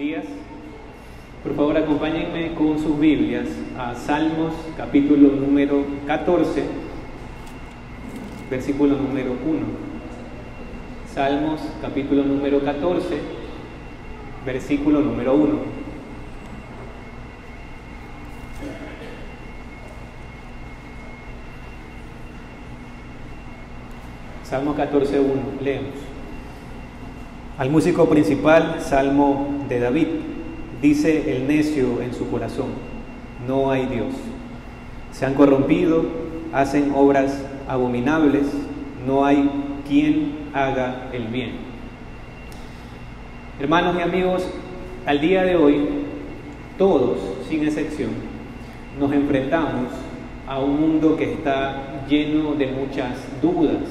días. Por favor, acompáñenme con sus Biblias a Salmos, capítulo número 14, versículo número 1. Salmos, capítulo número 14, versículo número 1. Salmo 14, 1. Leemos. Al músico principal, Salmo de David. Dice el necio en su corazón: no hay Dios. Se han corrompido, hacen obras abominables, no hay quien haga el bien. Hermanos y amigos, al día de hoy, todos, sin excepción, nos enfrentamos a un mundo que está lleno de muchas dudas,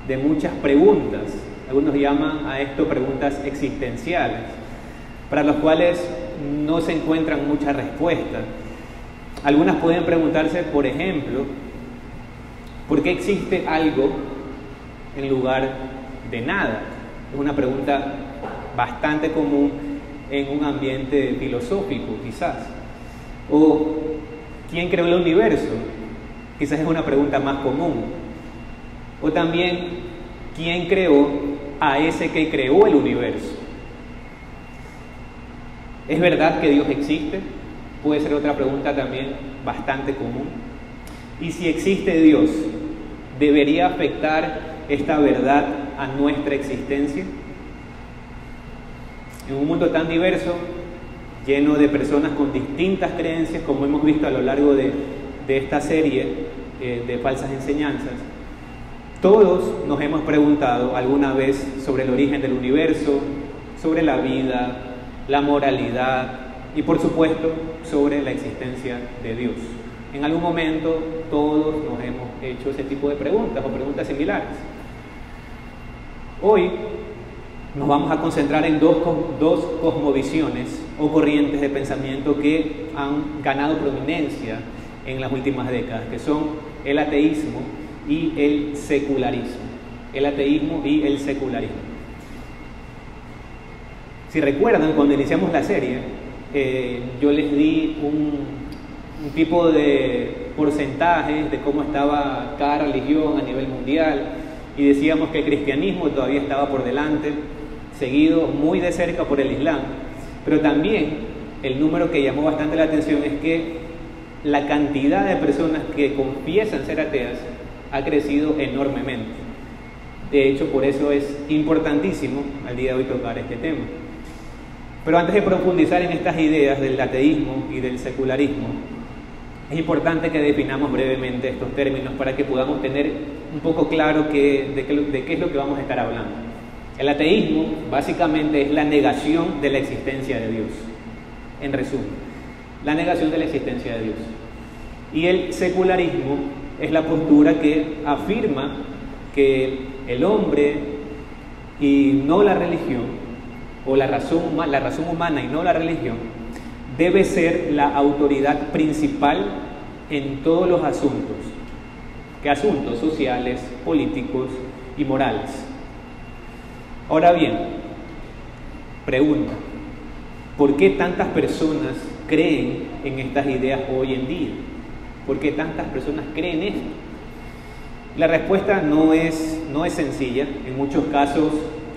de muchas preguntas. Algunos llaman a esto preguntas existenciales, para las cuales no se encuentran muchas respuestas. Algunas pueden preguntarse, por ejemplo, ¿por qué existe algo en lugar de nada? Es una pregunta bastante común en un ambiente filosófico, quizás. O ¿quién creó el universo? Quizás es una pregunta más común. O también, ¿quién creó a ese que creó el universo? ¿Es verdad que Dios existe? Puede ser otra pregunta también bastante común. Y si existe Dios, ¿debería afectar esta verdad a nuestra existencia? En un mundo tan diverso, lleno de personas con distintas creencias, como hemos visto a lo largo de esta serie de falsas enseñanzas, todos nos hemos preguntado alguna vez sobre el origen del universo, sobre la vida, la moralidad y, por supuesto, sobre la existencia de Dios. En algún momento todos nos hemos hecho ese tipo de preguntas o preguntas similares. Hoy nos vamos a concentrar en dos cosmovisiones o corrientes de pensamiento que han ganado prominencia en las últimas décadas, que son el ateísmo y el secularismo. El ateísmo y el secularismo. Si recuerdan, cuando iniciamos la serie, yo les di un tipo de porcentajes de cómo estaba cada religión a nivel mundial, y decíamos que el cristianismo todavía estaba por delante, seguido muy de cerca por el Islam, pero también el número que llamó bastante la atención es que la cantidad de personas que confiesan ser ateas ha crecido enormemente. De hecho, por eso es importantísimo al día de hoy tocar este tema. Pero antes de profundizar en estas ideas del ateísmo y del secularismo, es importante que definamos brevemente estos términos para que podamos tener un poco claro de qué es lo que vamos a estar hablando. El ateísmo básicamente es la negación de la existencia de Dios. En resumen, la negación de la existencia de Dios. Y el secularismo es la postura que afirma que el hombre y no la religión, o la razón humana y no la religión, debe ser la autoridad principal en todos los asuntos. ¿Qué asuntos? Sociales, políticos y morales. Ahora bien, pregunta: ¿por qué tantas personas creen en estas ideas hoy en día? ¿Por qué tantas personas creen esto? La respuesta no es sencilla. En muchos casos,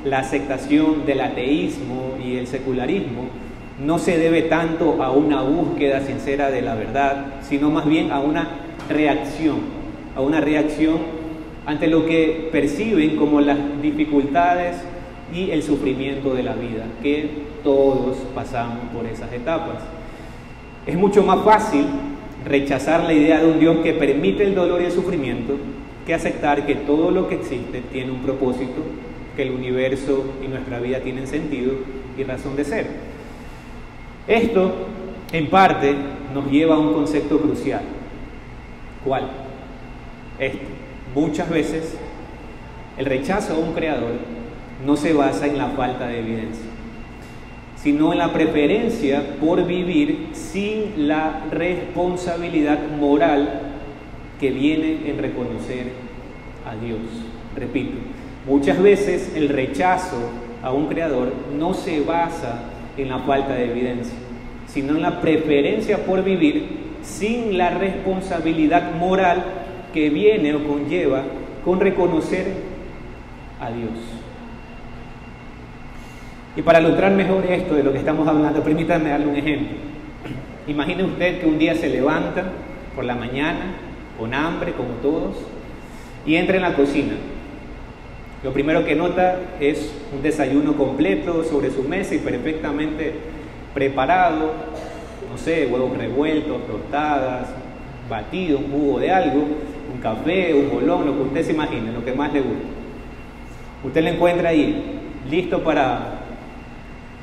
la aceptación del ateísmo y el secularismo no se debe tanto a una búsqueda sincera de la verdad, sino más bien a una reacción ante lo que perciben como las dificultades y el sufrimiento de la vida, que todos pasamos por esas etapas. Es mucho más fácil rechazar la idea de un Dios que permite el dolor y el sufrimiento que aceptar que todo lo que existe tiene un propósito, que el universo y nuestra vida tienen sentido y razón de ser. Esto, en parte, nos lleva a un concepto crucial. ¿Cuál? Muchas veces, el rechazo a un creador no se basa en la falta de evidencia, sino en la preferencia por vivir sin la responsabilidad moral que viene en reconocer a Dios. Repito, muchas veces el rechazo a un creador no se basa en la falta de evidencia, sino en la preferencia por vivir sin la responsabilidad moral que viene o conlleva con reconocer a Dios. Y para ilustrar mejor esto de lo que estamos hablando, permítanme darle un ejemplo. Imagine usted que un día se levanta por la mañana, con hambre como todos, y entra en la cocina. Lo primero que nota es un desayuno completo sobre su mesa y perfectamente preparado, no sé, huevos revueltos, tostadas, batido, un jugo de algo, un café, un bolón, lo que usted se imagine, lo que más le guste. Usted lo encuentra ahí, listo para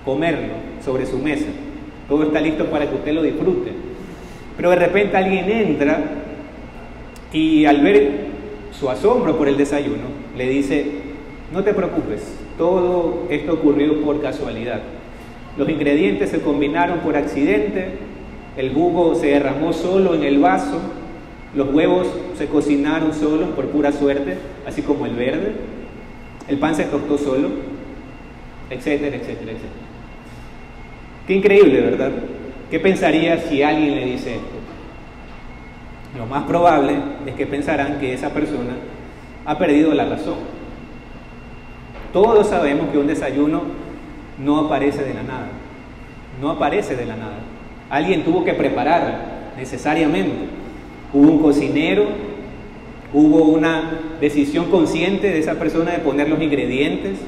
comerlo sobre su mesa. Todo está listo para que usted lo disfrute. Pero de repente alguien entra y al ver su asombro por el desayuno, le dice: no te preocupes, todo esto ocurrió por casualidad. Los ingredientes se combinaron por accidente, el jugo se derramó solo en el vaso, los huevos se cocinaron solos por pura suerte, así como el verde, el pan se tostó solo, etcétera, etcétera, etcétera. Qué increíble, ¿verdad? ¿Qué pensaría si alguien le dice esto? Lo más probable es que pensarán que esa persona ha perdido la razón. Todos sabemos que un desayuno no aparece de la nada. No aparece de la nada. Alguien tuvo que prepararlo necesariamente. Hubo un cocinero, hubo una decisión consciente de esa persona de poner los ingredientes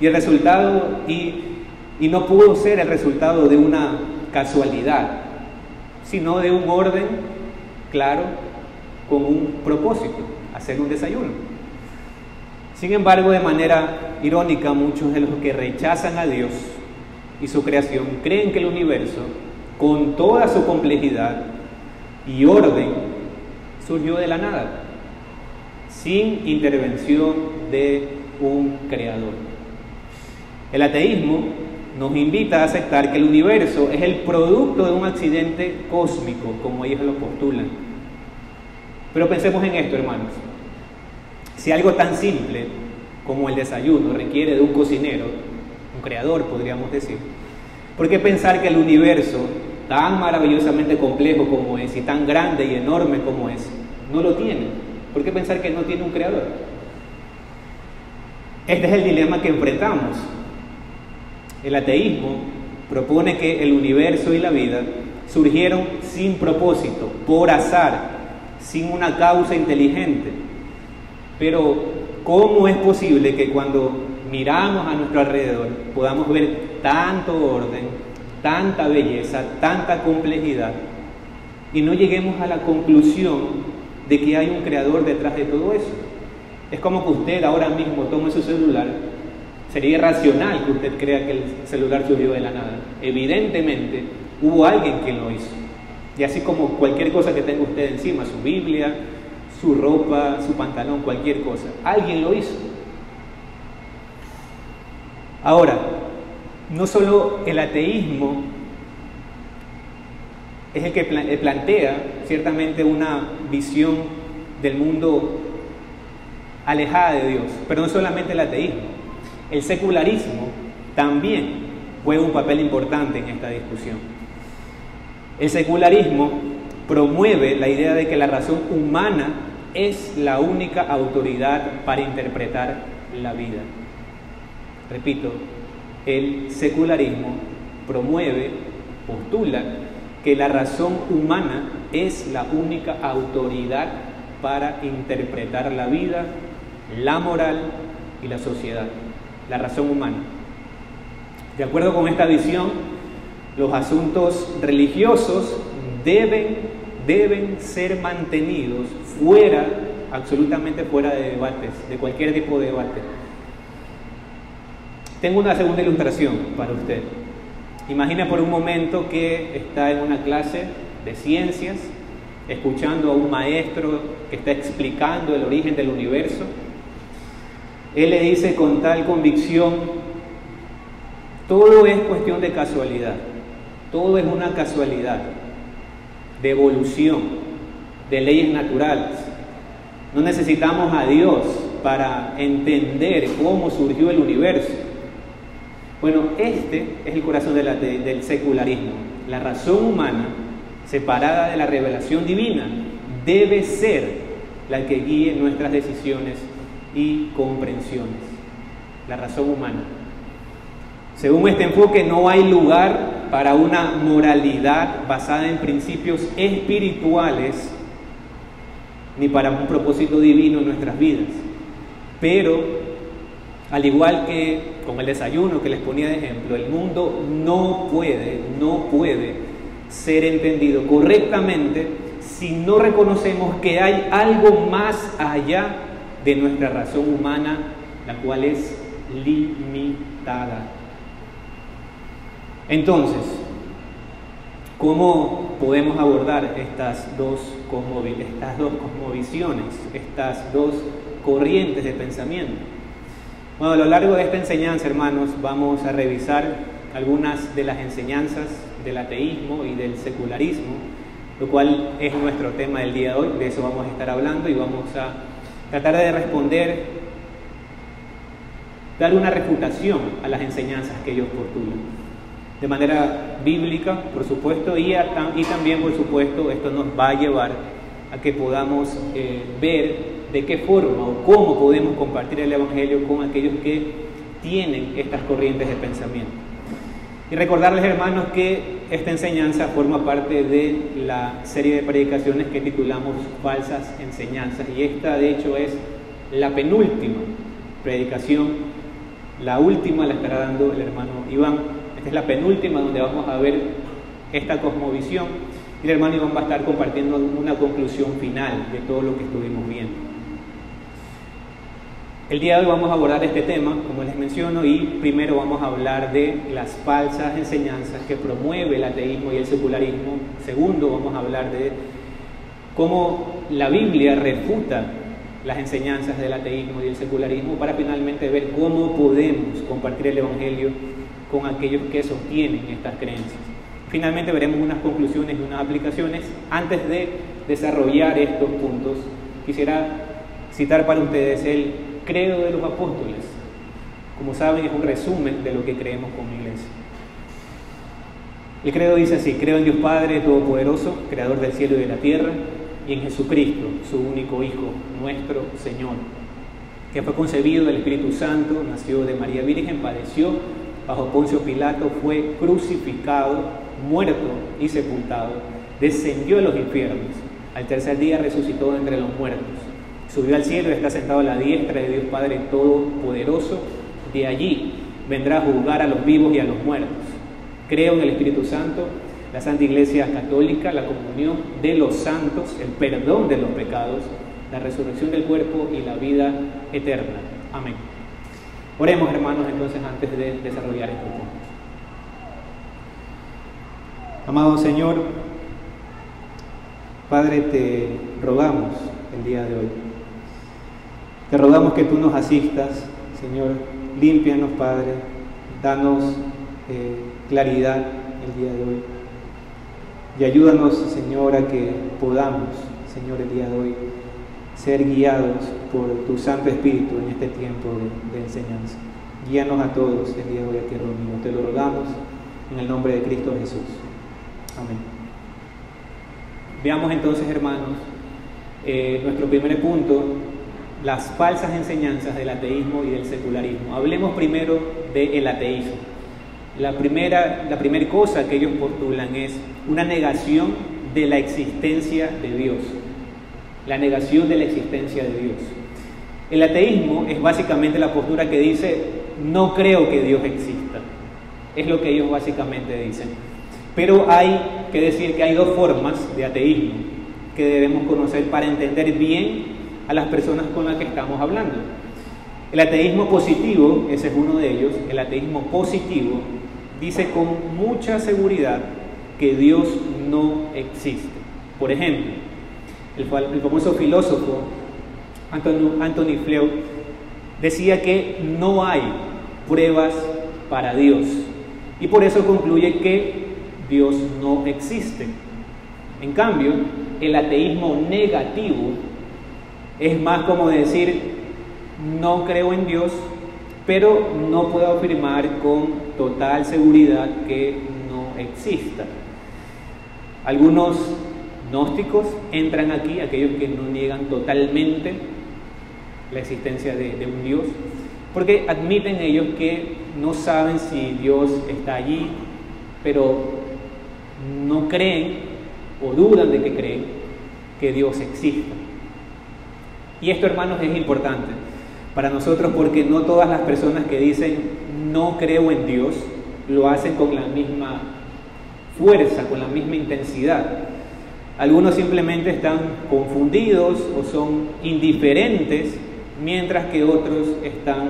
y el resultado, y no pudo ser el resultado de una casualidad, sino de un orden claro con un propósito: hacer un desayuno. Sin embargo, de manera irónica, muchos de los que rechazan a Dios y su creación creen que el universo, con toda su complejidad y orden, surgió de la nada, sin intervención de un creador. El ateísmo nos invita a aceptar que el universo es el producto de un accidente cósmico, como ellos lo postulan. Pero pensemos en esto, hermanos. Si algo tan simple como el desayuno requiere de un cocinero, un creador, podríamos decir, ¿por qué pensar que el universo, tan maravillosamente complejo como es y tan grande y enorme como es, no lo tiene? ¿Por qué pensar que no tiene un creador? Este es el dilema que enfrentamos. El ateísmo propone que el universo y la vida surgieron sin propósito, por azar, sin una causa inteligente. Pero ¿cómo es posible que cuando miramos a nuestro alrededor podamos ver tanto orden, tanta belleza, tanta complejidad y no lleguemos a la conclusión de que hay un creador detrás de todo eso? Es como que usted ahora mismo tome su celular. Sería irracional que usted crea que el celular surgió de la nada. Evidentemente hubo alguien que lo hizo. Y así como cualquier cosa que tenga usted encima, su Biblia, su ropa, su pantalón, cualquier cosa, alguien lo hizo. Ahora, no solo el ateísmo es el que plantea ciertamente una visión del mundo alejada de Dios, pero no solamente el ateísmo. El secularismo también juega un papel importante en esta discusión. El secularismo promueve la idea de que la razón humana es la única autoridad para interpretar la vida. Repito, el secularismo promueve, postula que la razón humana es la única autoridad para interpretar la vida, la moral y la sociedad. La razón humana. De acuerdo con esta visión, los asuntos religiosos deben ser mantenidos fuera, absolutamente fuera de debates, de cualquier tipo de debate. Tengo una segunda ilustración para usted. Imagina por un momento que está en una clase de ciencias, escuchando a un maestro que está explicando el origen del universo. Él le dice con tal convicción: todo es cuestión de casualidad, todo es una casualidad, de evolución, de leyes naturales. No necesitamos a Dios para entender cómo surgió el universo. Bueno, este es el corazón del secularismo. La razón humana, separada de la revelación divina, debe ser la que guíe nuestras decisiones y comprensiones. La razón humana. Según este enfoque, no hay lugar para una moralidad basada en principios espirituales ni para un propósito divino en nuestras vidas. Pero, al igual que con el desayuno que les ponía de ejemplo, el mundo no puede ser entendido correctamente si no reconocemos que hay algo más allá de nuestra razón humana, la cual es limitada. Entonces, ¿cómo podemos abordar estas dos cosmovisiones, estas dos corrientes de pensamiento? Bueno, a lo largo de esta enseñanza, hermanos, vamos a revisar algunas de las enseñanzas del ateísmo y del secularismo, lo cual es nuestro tema del día de hoy. De eso vamos a estar hablando y vamos a tratar de responder, dar una refutación a las enseñanzas que ellos postulan. De manera bíblica, por supuesto, y también, por supuesto, esto nos va a llevar a que podamos ver de qué forma o cómo podemos compartir el Evangelio con aquellos que tienen estas corrientes de pensamiento. Y recordarles, hermanos, que esta enseñanza forma parte de la serie de predicaciones que titulamos Falsas Enseñanzas, y esta, de hecho, es la penúltima predicación. La última la estará dando el hermano Iván. Esta es la penúltima donde vamos a ver esta cosmovisión y el hermano Iván va a estar compartiendo una conclusión final de todo lo que estuvimos viendo. El día de hoy vamos a abordar este tema, como les menciono, y primero vamos a hablar de las falsas enseñanzas que promueve el ateísmo y el secularismo. Segundo, vamos a hablar de cómo la Biblia refuta las enseñanzas del ateísmo y el secularismo, para finalmente ver cómo podemos compartir el Evangelio con aquellos que sostienen estas creencias. Finalmente veremos unas conclusiones y unas aplicaciones. Antes de desarrollar estos puntos, quisiera citar para ustedes el Credo de los Apóstoles. Como saben, es un resumen de lo que creemos como iglesia. El credo dice así: creo en Dios Padre Todopoderoso, Creador del cielo y de la tierra, y en Jesucristo, su único Hijo, nuestro Señor, que fue concebido del Espíritu Santo, nació de María Virgen, padeció bajo Poncio Pilato, fue crucificado, muerto y sepultado, descendió a los infiernos, al tercer día resucitó de entre los muertos, subió al cielo y está sentado a la diestra de Dios Padre Todopoderoso, de allí vendrá a juzgar a los vivos y a los muertos. Creo en el Espíritu Santo, la Santa Iglesia Católica, la comunión de los santos, el perdón de los pecados, la resurrección del cuerpo y la vida eterna. Amén. Oremos, hermanos, entonces, antes de desarrollar estos puntos. Amado Señor, Padre, te rogamos el día de hoy. Te rogamos que tú nos asistas, Señor. Límpianos, Padre. Danos claridad el día de hoy. Y ayúdanos, Señor, a que podamos, Señor, el día de hoy ser guiados por tu Santo Espíritu en este tiempo de enseñanza. Guíanos a todos el día de hoy aquí reunidos. Te lo rogamos en el nombre de Cristo Jesús. Amén. Veamos entonces, hermanos, nuestro primer punto, las falsas enseñanzas del ateísmo y del secularismo. Hablemos primero del ateísmo. La primera cosa que ellos postulan es una negación de la existencia de Dios. La negación de la existencia de Dios. El ateísmo es básicamente la postura que dice: no creo que Dios exista. Es lo que ellos básicamente dicen. Pero hay que decir que hay dos formas de ateísmo que debemos conocer para entender bien a las personas con las que estamos hablando. El ateísmo positivo, ese es uno de ellos. El ateísmo positivo dice con mucha seguridad que Dios no existe. Por ejemplo, el famoso filósofo Anthony Flew decía que no hay pruebas para Dios y por eso concluye que Dios no existe. En cambio, el ateísmo negativo es más como decir: no creo en Dios, pero no puedo afirmar con total seguridad que no exista. Algunos gnósticos entran aquí, aquellos que no niegan totalmente la existencia de un Dios, porque admiten ellos que no saben si Dios está allí, pero no creen o dudan de que creen que Dios exista. Y esto, hermanos, es importante para nosotros porque no todas las personas que dicen no creo en Dios lo hacen con la misma fuerza, con la misma intensidad. Algunos simplemente están confundidos o son indiferentes, mientras que otros están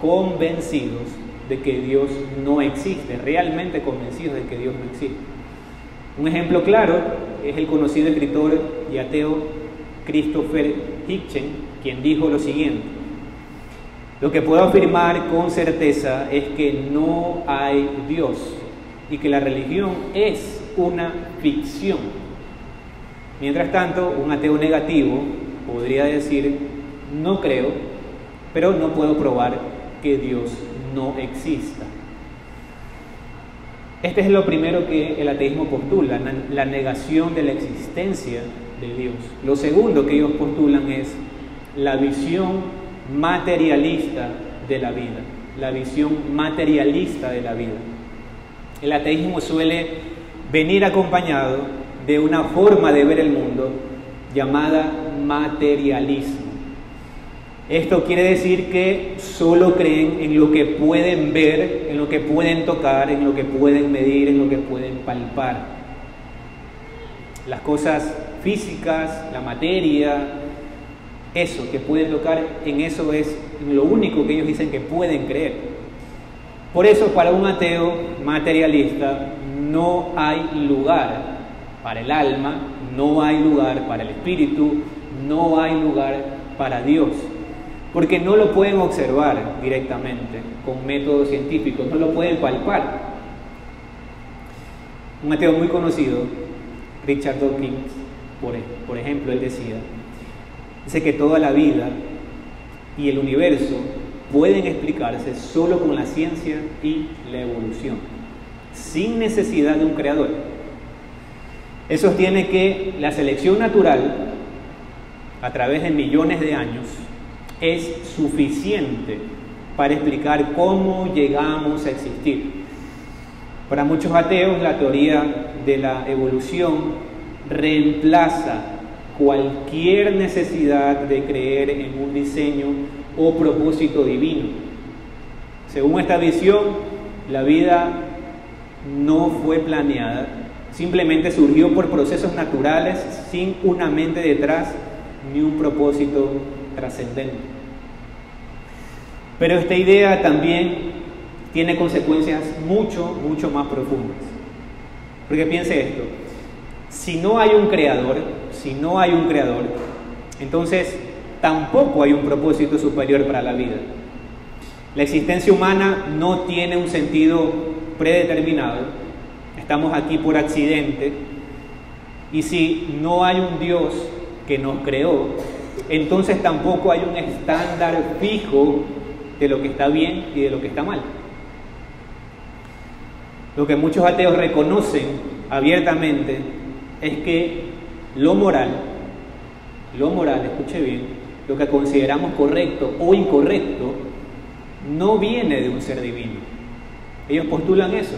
convencidos de que Dios no existe, realmente convencidos de que Dios no existe. Un ejemplo claro es el conocido escritor y ateo Christopher Hitchens, quien dijo lo siguiente: lo que puedo afirmar con certeza es que no hay Dios y que la religión es una ficción. Mientras tanto, un ateo negativo podría decir: no creo, pero no puedo probar que Dios no exista. Este es lo primero que el ateísmo postula, la negación de la existencia de Dios. Lo segundo que ellos postulan es la visión materialista de la vida, la visión materialista de la vida. El ateísmo suele venir acompañado de una forma de ver el mundo llamada materialismo. Esto quiere decir que solo creen en lo que pueden ver, en lo que pueden tocar, en lo que pueden medir, en lo que pueden palpar. Las cosas físicas, la materia, eso que pueden tocar, en eso es lo único que ellos dicen que pueden creer. Por eso, para un ateo materialista no hay lugar para el alma, no hay lugar para el espíritu, no hay lugar para Dios, porque no lo pueden observar directamente con métodos científicos, no lo pueden palpar. Un ateo muy conocido, Richard Dawkins, por ejemplo, él dice que toda la vida y el universo pueden explicarse solo con la ciencia y la evolución, sin necesidad de un creador. Él sostiene que la selección natural, a través de millones de años, es suficiente para explicar cómo llegamos a existir. Para muchos ateos, la teoría de la evolución reemplaza cualquier necesidad de creer en un diseño o propósito divino. Según esta visión, la vida no fue planeada, simplemente surgió por procesos naturales sin una mente detrás ni un propósito trascendente. Pero esta idea también tiene consecuencias mucho más profundas. Porque piense esto: si no hay un creador, entonces tampoco hay un propósito superior para la vida. La existencia humana no tiene un sentido predeterminado. Estamos aquí por accidente. Y si no hay un Dios que nos creó, entonces tampoco hay un estándar fijo de lo que está bien y de lo que está mal. Lo que muchos ateos reconocen abiertamente es que lo moral, escuche bien, lo que consideramos correcto o incorrecto, no viene de un ser divino. Ellos postulan eso,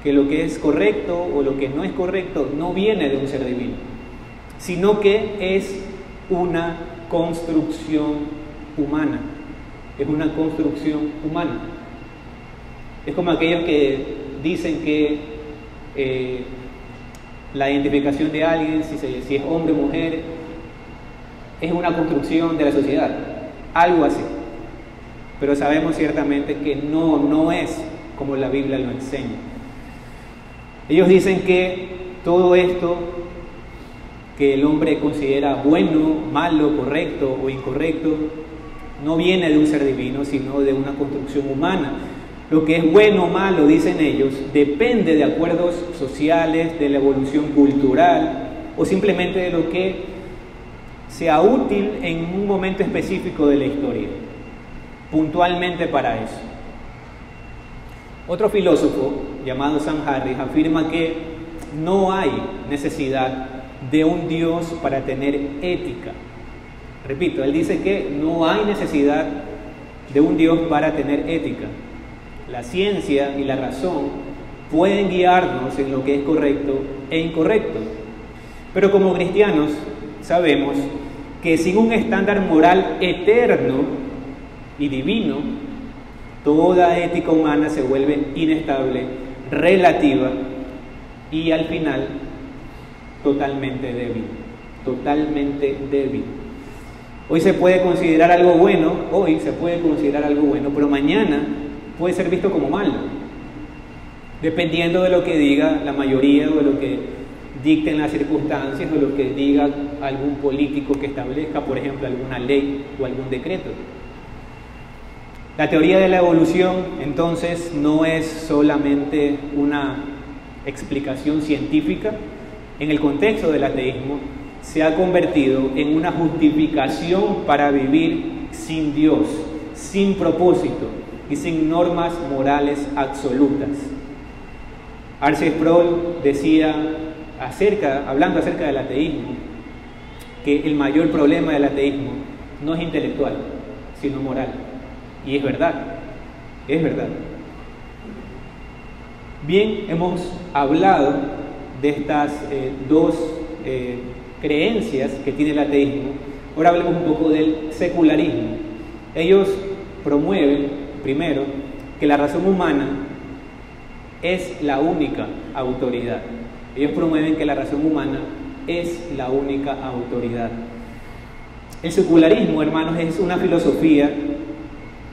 que lo que es correcto o lo que no es correcto no viene de un ser divino, sino que es una construcción humana. Es una construcción humana. Es como aquellos que dicen que la identificación de alguien, si es hombre o mujer, es una construcción de la sociedad, algo así. Pero sabemos ciertamente que no es como la Biblia lo enseña. Ellos dicen que todo esto que el hombre considera bueno, malo, correcto o incorrecto, no viene de un ser divino, sino de una construcción humana. Lo que es bueno o malo, dicen ellos, depende de acuerdos sociales, de la evolución cultural o simplemente de lo que sea útil en un momento específico de la historia. puntualmente para eso. Otro filósofo llamado Sam Harris afirma que no hay necesidad de un Dios para tener ética. Repito, él dice que no hay necesidad de un Dios para tener ética. La ciencia y la razón pueden guiarnos en lo que es correcto e incorrecto. Pero como cristianos sabemos que sin un estándar moral eterno y divino, toda ética humana se vuelve inestable, relativa y al final totalmente débil. Totalmente débil. Hoy se puede considerar algo bueno, pero mañana puede ser visto como malo, dependiendo de lo que diga la mayoría o de lo que dicten las circunstancias o lo que diga algún político que establezca, por ejemplo, alguna ley o algún decreto. La teoría de la evolución, entonces, no es solamente una explicación científica. En el contexto del ateísmo, se ha convertido en una justificación para vivir sin Dios, sin propósito y sin normas morales absolutas. R.C. Sproul decía, hablando acerca del ateísmo, que el mayor problema del ateísmo no es intelectual, sino moral. Y es verdad, es verdad. Bien, hemos hablado de estas dos creencias que tiene el ateísmo. Ahora hablemos un poco del secularismo. Ellos promueven, primero, que la razón humana es la única autoridad. Ellos promueven que la razón humana es la única autoridad. El secularismo, hermanos, es una filosofía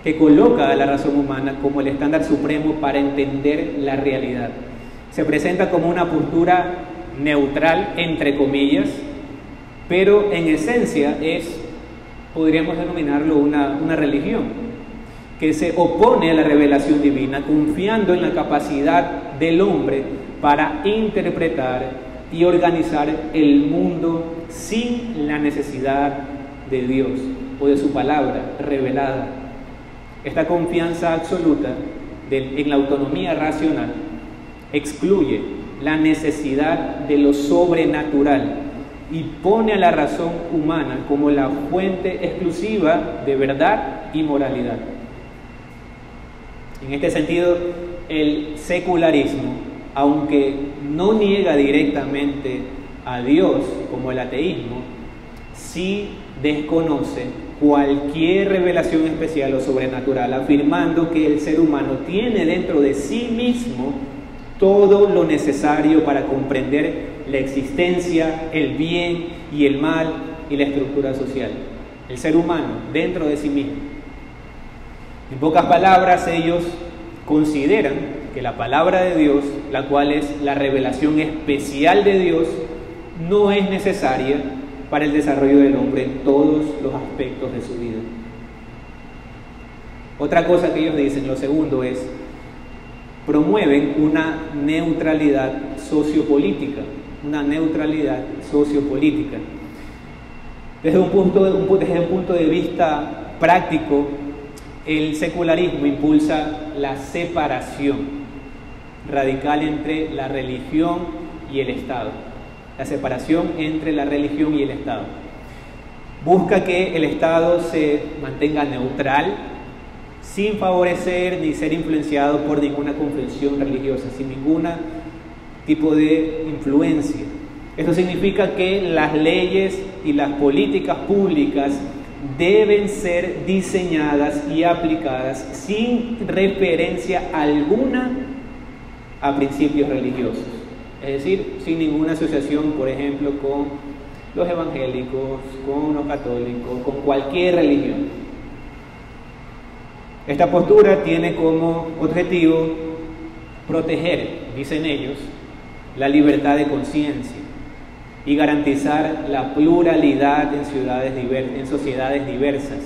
que coloca a la razón humana como el estándar supremo para entender la realidad. Se presenta como una postura neutral, entre comillas, pero en esencia podríamos denominarlo una religión, que se opone a la revelación divina, confiando en la capacidad del hombre para interpretar y organizar el mundo sin la necesidad de Dios o de su palabra revelada. Esta confianza absoluta en la autonomía racional excluye la necesidad de lo sobrenatural y pone a la razón humana como la fuente exclusiva de verdad y moralidad. En este sentido, el secularismo, aunque no niega directamente a Dios como el ateísmo, sí desconoce cualquier revelación especial o sobrenatural, afirmando que el ser humano tiene dentro de sí mismo todo lo necesario para comprender la existencia, el bien y el mal y la estructura social. El ser humano dentro de sí mismo. En pocas palabras, ellos consideran que la palabra de Dios, la cual es la revelación especial de Dios, no es necesaria para el desarrollo del hombre en todos los aspectos de su vida. Otra cosa que ellos dicen, lo segundo, es promueven una neutralidad sociopolítica, Desde un punto de vista práctico, el secularismo impulsa la separación radical entre la religión y el Estado. La separación entre la religión y el Estado. Busca que el Estado se mantenga neutral, sin favorecer ni ser influenciado por ninguna confesión religiosa, sin ningún tipo de influencia. Esto significa que las leyes y las políticas públicas deben ser diseñadas y aplicadas sin referencia alguna a principios religiosos. Es decir, sin ninguna asociación, por ejemplo, con los evangélicos, con los católicos, con cualquier religión. Esta postura tiene como objetivo proteger, dicen ellos, la libertad de conciencia y garantizar la pluralidad en sociedades diversas,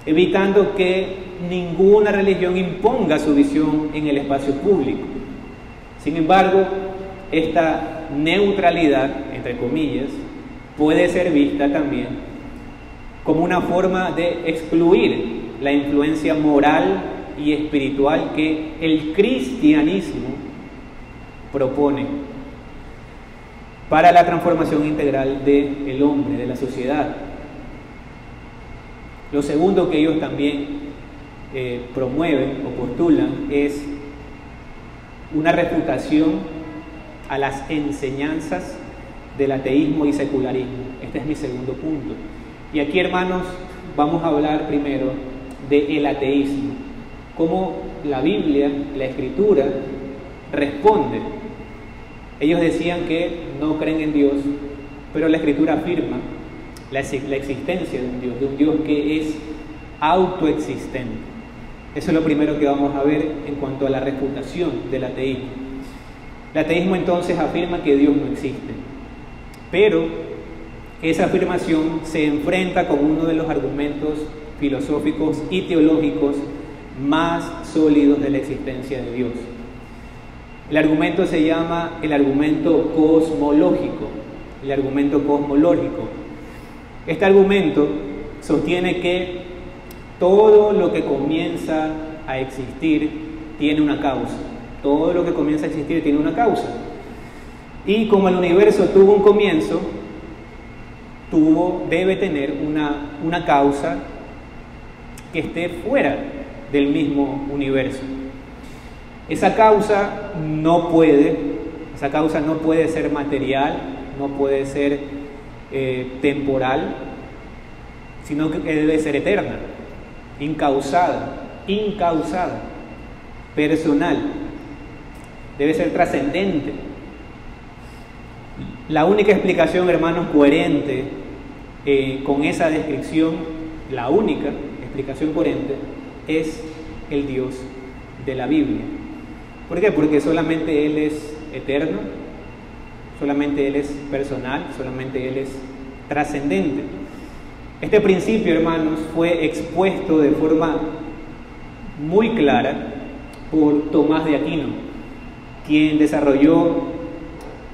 evitando que ninguna religión imponga su visión en el espacio público. Sin embargo, esta neutralidad, entre comillas, puede ser vista también como una forma de excluir la influencia moral y espiritual que el cristianismo propone para la transformación integral del hombre, de la sociedad. Lo segundo que ellos también promueven o postulan es una refutación a las enseñanzas del ateísmo y secularismo. Este es mi segundo punto. Y aquí, hermanos, vamos a hablar primero del ateísmo. Cómo la Biblia, la Escritura, responde. Ellos decían que no creen en Dios, pero la Escritura afirma la existencia de un Dios que es autoexistente. Eso es lo primero que vamos a ver en cuanto a la refutación del ateísmo. El ateísmo entonces afirma que Dios no existe, pero esa afirmación se enfrenta con uno de los argumentos filosóficos y teológicos más sólidos de la existencia de Dios. El argumento se llama el argumento cosmológico. El argumento cosmológico. Este argumento sostiene que todo lo que comienza a existir tiene una causa. Todo lo que comienza a existir tiene una causa. Y como el universo tuvo un comienzo, debe tener una causa que esté fuera del mismo universo. Esa causa no puede ser material, no puede ser temporal, sino que debe ser eterna, incausada, personal, debe ser trascendente. La única explicación, hermanos, coherente con esa descripción, la única explicación coherente es el Dios de la Biblia. ¿Por qué? Porque solamente Él es eterno, solamente Él es personal, solamente Él es trascendente. Este principio, hermanos, fue expuesto de forma muy clara por Tomás de Aquino, quien desarrolló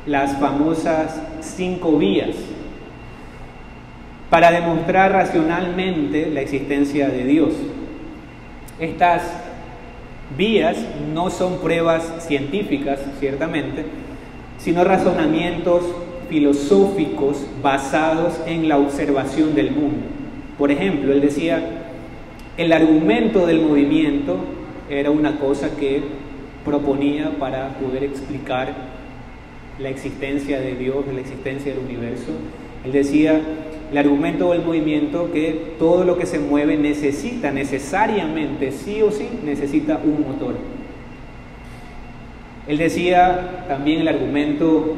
las famosas 5 vías para demostrar racionalmente la existencia de Dios. Estas vías no son pruebas científicas, ciertamente, sino razonamientos filosóficos basados en la observación del mundo. Por ejemplo, él decía, el argumento del movimiento era una cosa que proponía para poder explicar la existencia de Dios, la existencia del universo. Él decía, el argumento del movimiento, que todo lo que se mueve necesita necesariamente, sí o sí, necesita un motor. Él decía también el argumento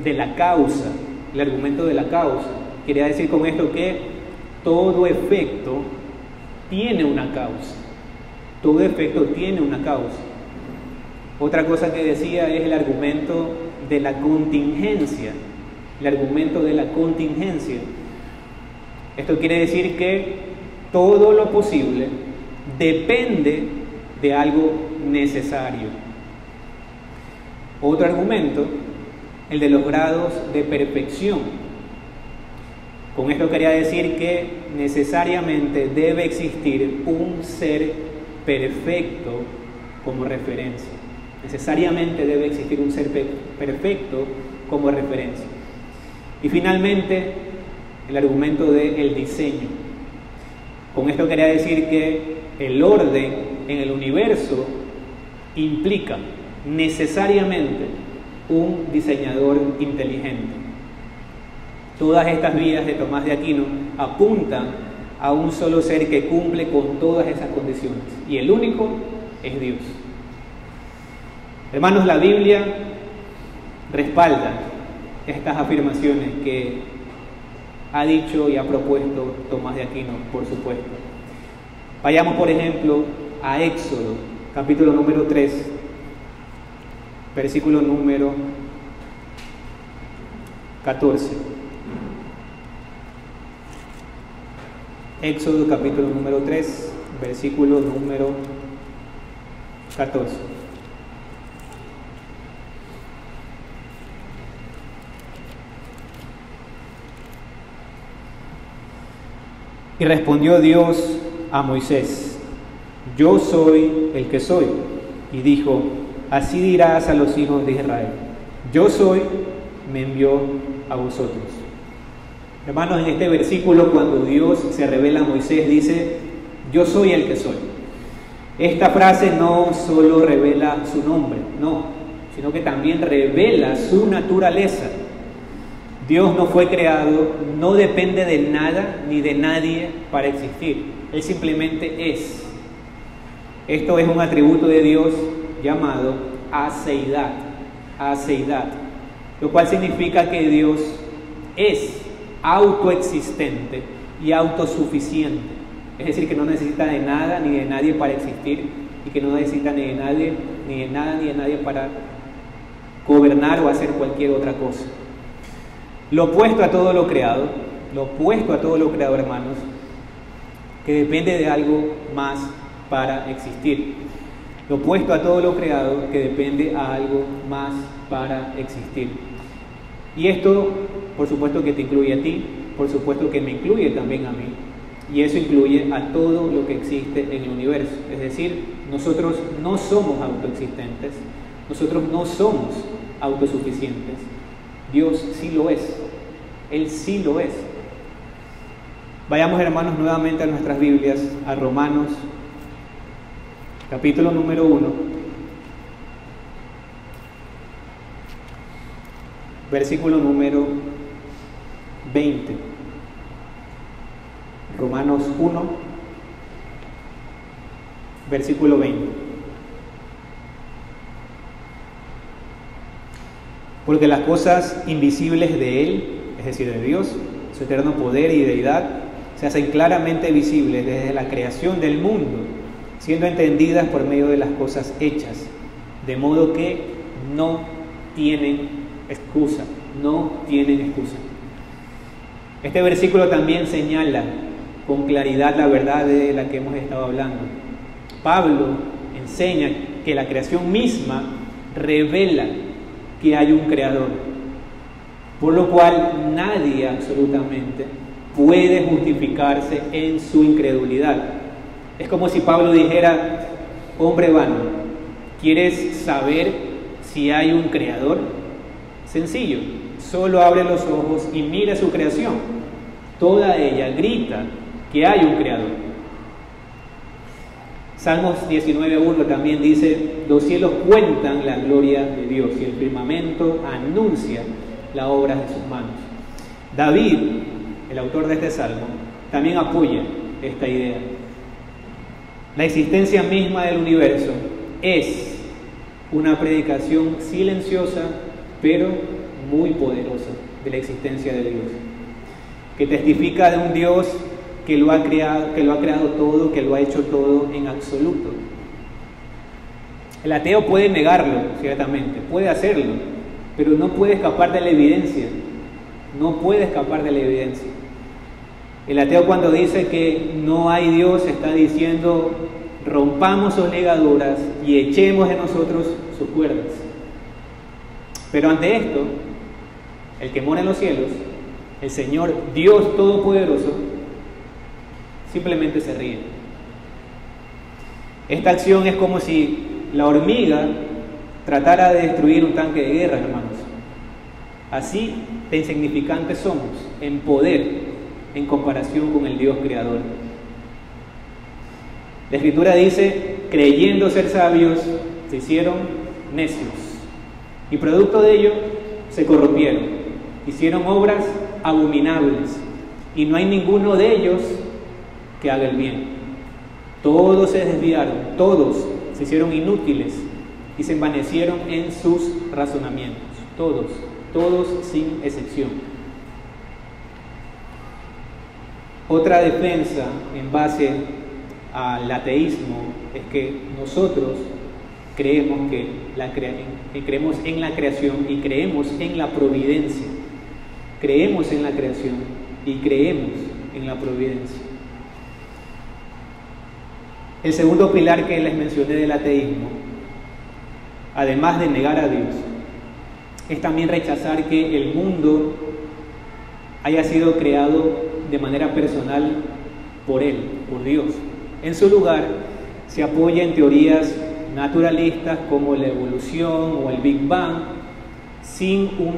de la causa. El argumento de la causa quería decir con esto que todo efecto tiene una causa. Todo efecto tiene una causa. Otra cosa que decía es el argumento de la contingencia. El argumento de la contingencia. Esto quiere decir que todo lo posible depende de algo necesario. Otro argumento, el de los grados de perfección. Con esto quería decir que necesariamente debe existir un ser perfecto como referencia. Necesariamente debe existir un ser perfecto como referencia. Y finalmente, el argumento del diseño. Con esto quería decir que el orden en el universo implica necesariamente un diseñador inteligente. Todas estas vías de Tomás de Aquino apuntan a un solo ser que cumple con todas esas condiciones, y el único es Dios. Hermanos, la Biblia respalda estas afirmaciones que ha dicho y ha propuesto Tomás de Aquino, por supuesto. Vayamos, por ejemplo, a Éxodo, capítulo número 3, versículo número 14. Éxodo, capítulo número 3, versículo número 14. Y respondió Dios a Moisés: yo soy el que soy. Y dijo, así dirás a los hijos de Israel, yo soy, me envió a vosotros. Hermanos, en este versículo, cuando Dios se revela a Moisés, dice, yo soy el que soy. Esta frase no solo revela su nombre, no, sino que también revela su naturaleza. Dios no fue creado, no depende de nada ni de nadie para existir. Él simplemente es. Esto es un atributo de Dios llamado aseidad, lo cual significa que Dios es autoexistente y autosuficiente. Es decir, que no necesita de nada ni de nadie para existir y que no necesita ni de nadie, ni de nada, ni de nadie para gobernar o hacer cualquier otra cosa. Lo opuesto a todo lo creado, hermanos, que depende de algo más para existir. Lo opuesto a todo lo creado, que depende a algo más para existir. Y esto, por supuesto que te incluye a ti, por supuesto que me incluye también a mí. Y eso incluye a todo lo que existe en el universo. Es decir, nosotros no somos autoexistentes, nosotros no somos autosuficientes. Dios sí lo es, Él sí lo es. Vayamos, hermanos, nuevamente a nuestras Biblias, a Romanos, capítulo número 1, versículo número 20. Romanos 1, versículo 20. Porque las cosas invisibles de Él, es decir, de Dios, su eterno poder y deidad, se hacen claramente visibles desde la creación del mundo, siendo entendidas por medio de las cosas hechas, de modo que no tienen excusa, no tienen excusa. Este versículo también señala con claridad la verdad de la que hemos estado hablando. Pablo enseña que la creación misma revela que hay un creador, por lo cual nadie absolutamente puede justificarse en su incredulidad. Es como si Pablo dijera, hombre vano, ¿quieres saber si hay un creador? Sencillo, solo abre los ojos y mira su creación. Toda ella grita que hay un creador. Salmos 19:1 también dice, los cielos cuentan la gloria de Dios y el firmamento anuncia la obra de sus manos. David, el autor de este salmo, también apoya esta idea. La existencia misma del universo es una predicación silenciosa, pero muy poderosa de la existencia de Dios, que testifica de un Dios que lo ha creado todo, que lo ha hecho todo en absoluto. El ateo puede negarlo, ciertamente, puede hacerlo, pero no puede escapar de la evidencia. No puede escapar de la evidencia. El ateo, cuando dice que no hay Dios, está diciendo, rompamos sus ligaduras y echemos de nosotros sus cuerdas. Pero ante esto, el que mora en los cielos, el Señor Dios Todopoderoso, simplemente se ríe. Esta acción es como si la hormiga tratara de destruir un tanque de guerra, hermanos. Así de insignificantes somos en poder en comparación con el Dios creador. La Escritura dice, creyendo ser sabios, se hicieron necios, y producto de ello se corrompieron, hicieron obras abominables, y no hay ninguno de ellos que haga el bien. Todos se desviaron, todos se hicieron inútiles y se envanecieron en sus razonamientos. Todos sin excepción. Otra defensa en base al ateísmo es que nosotros creemos creemos en la creación y creemos en la providencia. Creemos en la creación y creemos en la providencia. El segundo pilar que les mencioné del ateísmo, además de negar a Dios, es también rechazar que el mundo haya sido creado de manera personal por Él, por Dios. En su lugar, se apoya en teorías naturalistas como la evolución o el Big Bang, sin un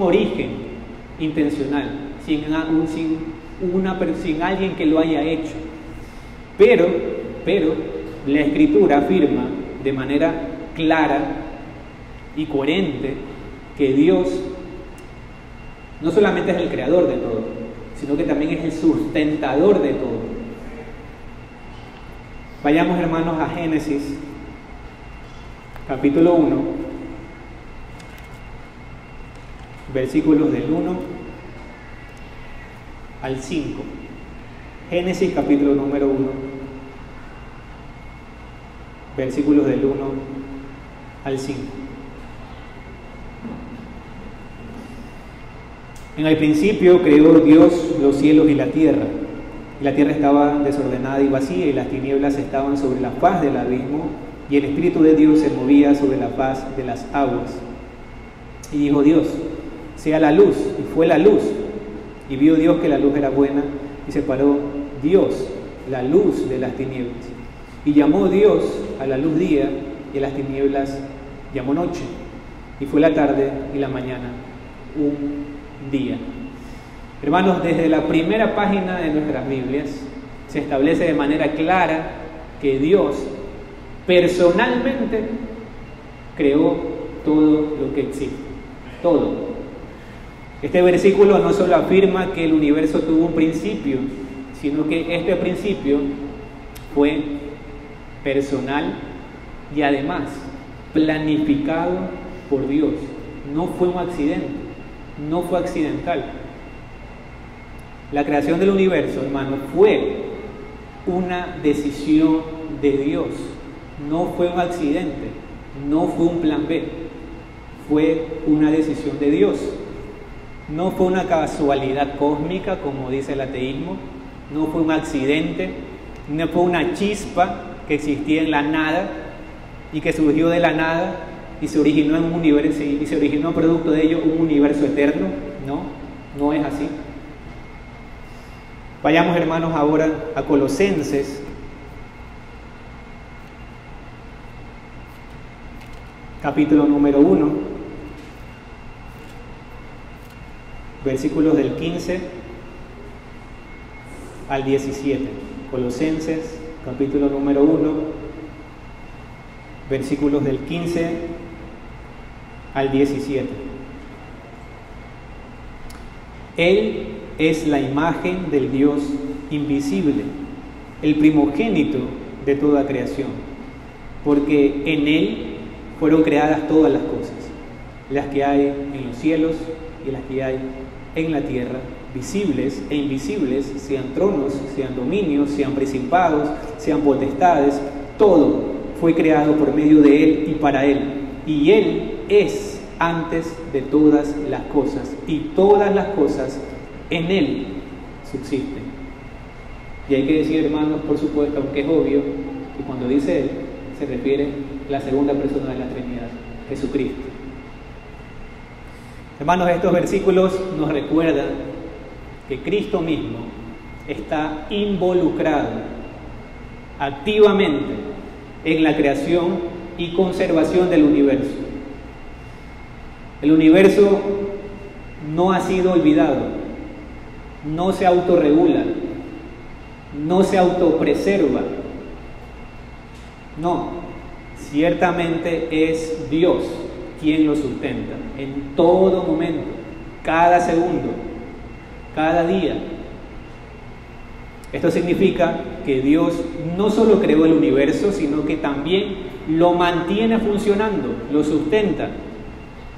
origen intencional, sin alguien que lo haya hecho. Pero la Escritura afirma de manera clara y coherente que Dios no solamente es el creador de todo, sino que también es el sustentador de todo. Vayamos, hermanos, a Génesis, capítulo 1, versículos del 1 al 5. Génesis, capítulo número 1, versículos del 1 al 5. En el principio creó Dios los cielos y la tierra. La tierra estaba desordenada y vacía, y las tinieblas estaban sobre la faz del abismo, y el Espíritu de Dios se movía sobre la faz de las aguas. Y dijo Dios: sea la luz, y fue la luz. Y vio Dios que la luz era buena, y separó Dios la luz de las tinieblas. Y llamó Dios a la luz día, y a las tinieblas llamó noche. Y fue la tarde y la mañana un día. Hermanos, desde la primera página de nuestras Biblias se establece de manera clara que Dios personalmente creó todo lo que existe, todo. Este versículo no solo afirma que el universo tuvo un principio, sino que este principio fue personal y además planificado por Dios. No fue un accidente, no fue accidental. La creación del universo, hermano, fue una decisión de Dios. No fue un accidente, no fue un plan B. Fue una decisión de Dios. No fue una casualidad cósmica, como dice el ateísmo. No fue un accidente, no fue una chispa que existía en la nada y que surgió de la nada y se originó en un universo, y se originó producto de ello un universo eterno. No es así. Vayamos, hermanos, ahora a Colosenses, capítulo número 1, versículos del 15 al 17. Colosenses, capítulo número 1, versículos del 15 al 17. Él es la imagen del Dios invisible, el primogénito de toda creación, porque en Él fueron creadas todas las cosas, las que hay en los cielos y las que hay en la tierra, visibles e invisibles, sean tronos, sean dominios, sean principados, sean potestades. Todo fue creado por medio de Él y para Él, y Él es antes de todas las cosas, y todas las cosas en Él subsisten. Y hay que decir, hermanos, por supuesto, aunque es obvio, que cuando dice Él, se refiere a la segunda persona de la Trinidad, Jesucristo. Hermanos, estos versículos nos recuerdan que Cristo mismo está involucrado activamente en la creación y conservación del universo. El universo no ha sido olvidado, no se autorregula, no se autopreserva. No, ciertamente es Dios quien lo sustenta en todo momento, cada segundo, cada día. Esto significa que Dios no solo creó el universo, sino que también lo mantiene funcionando, lo sustenta.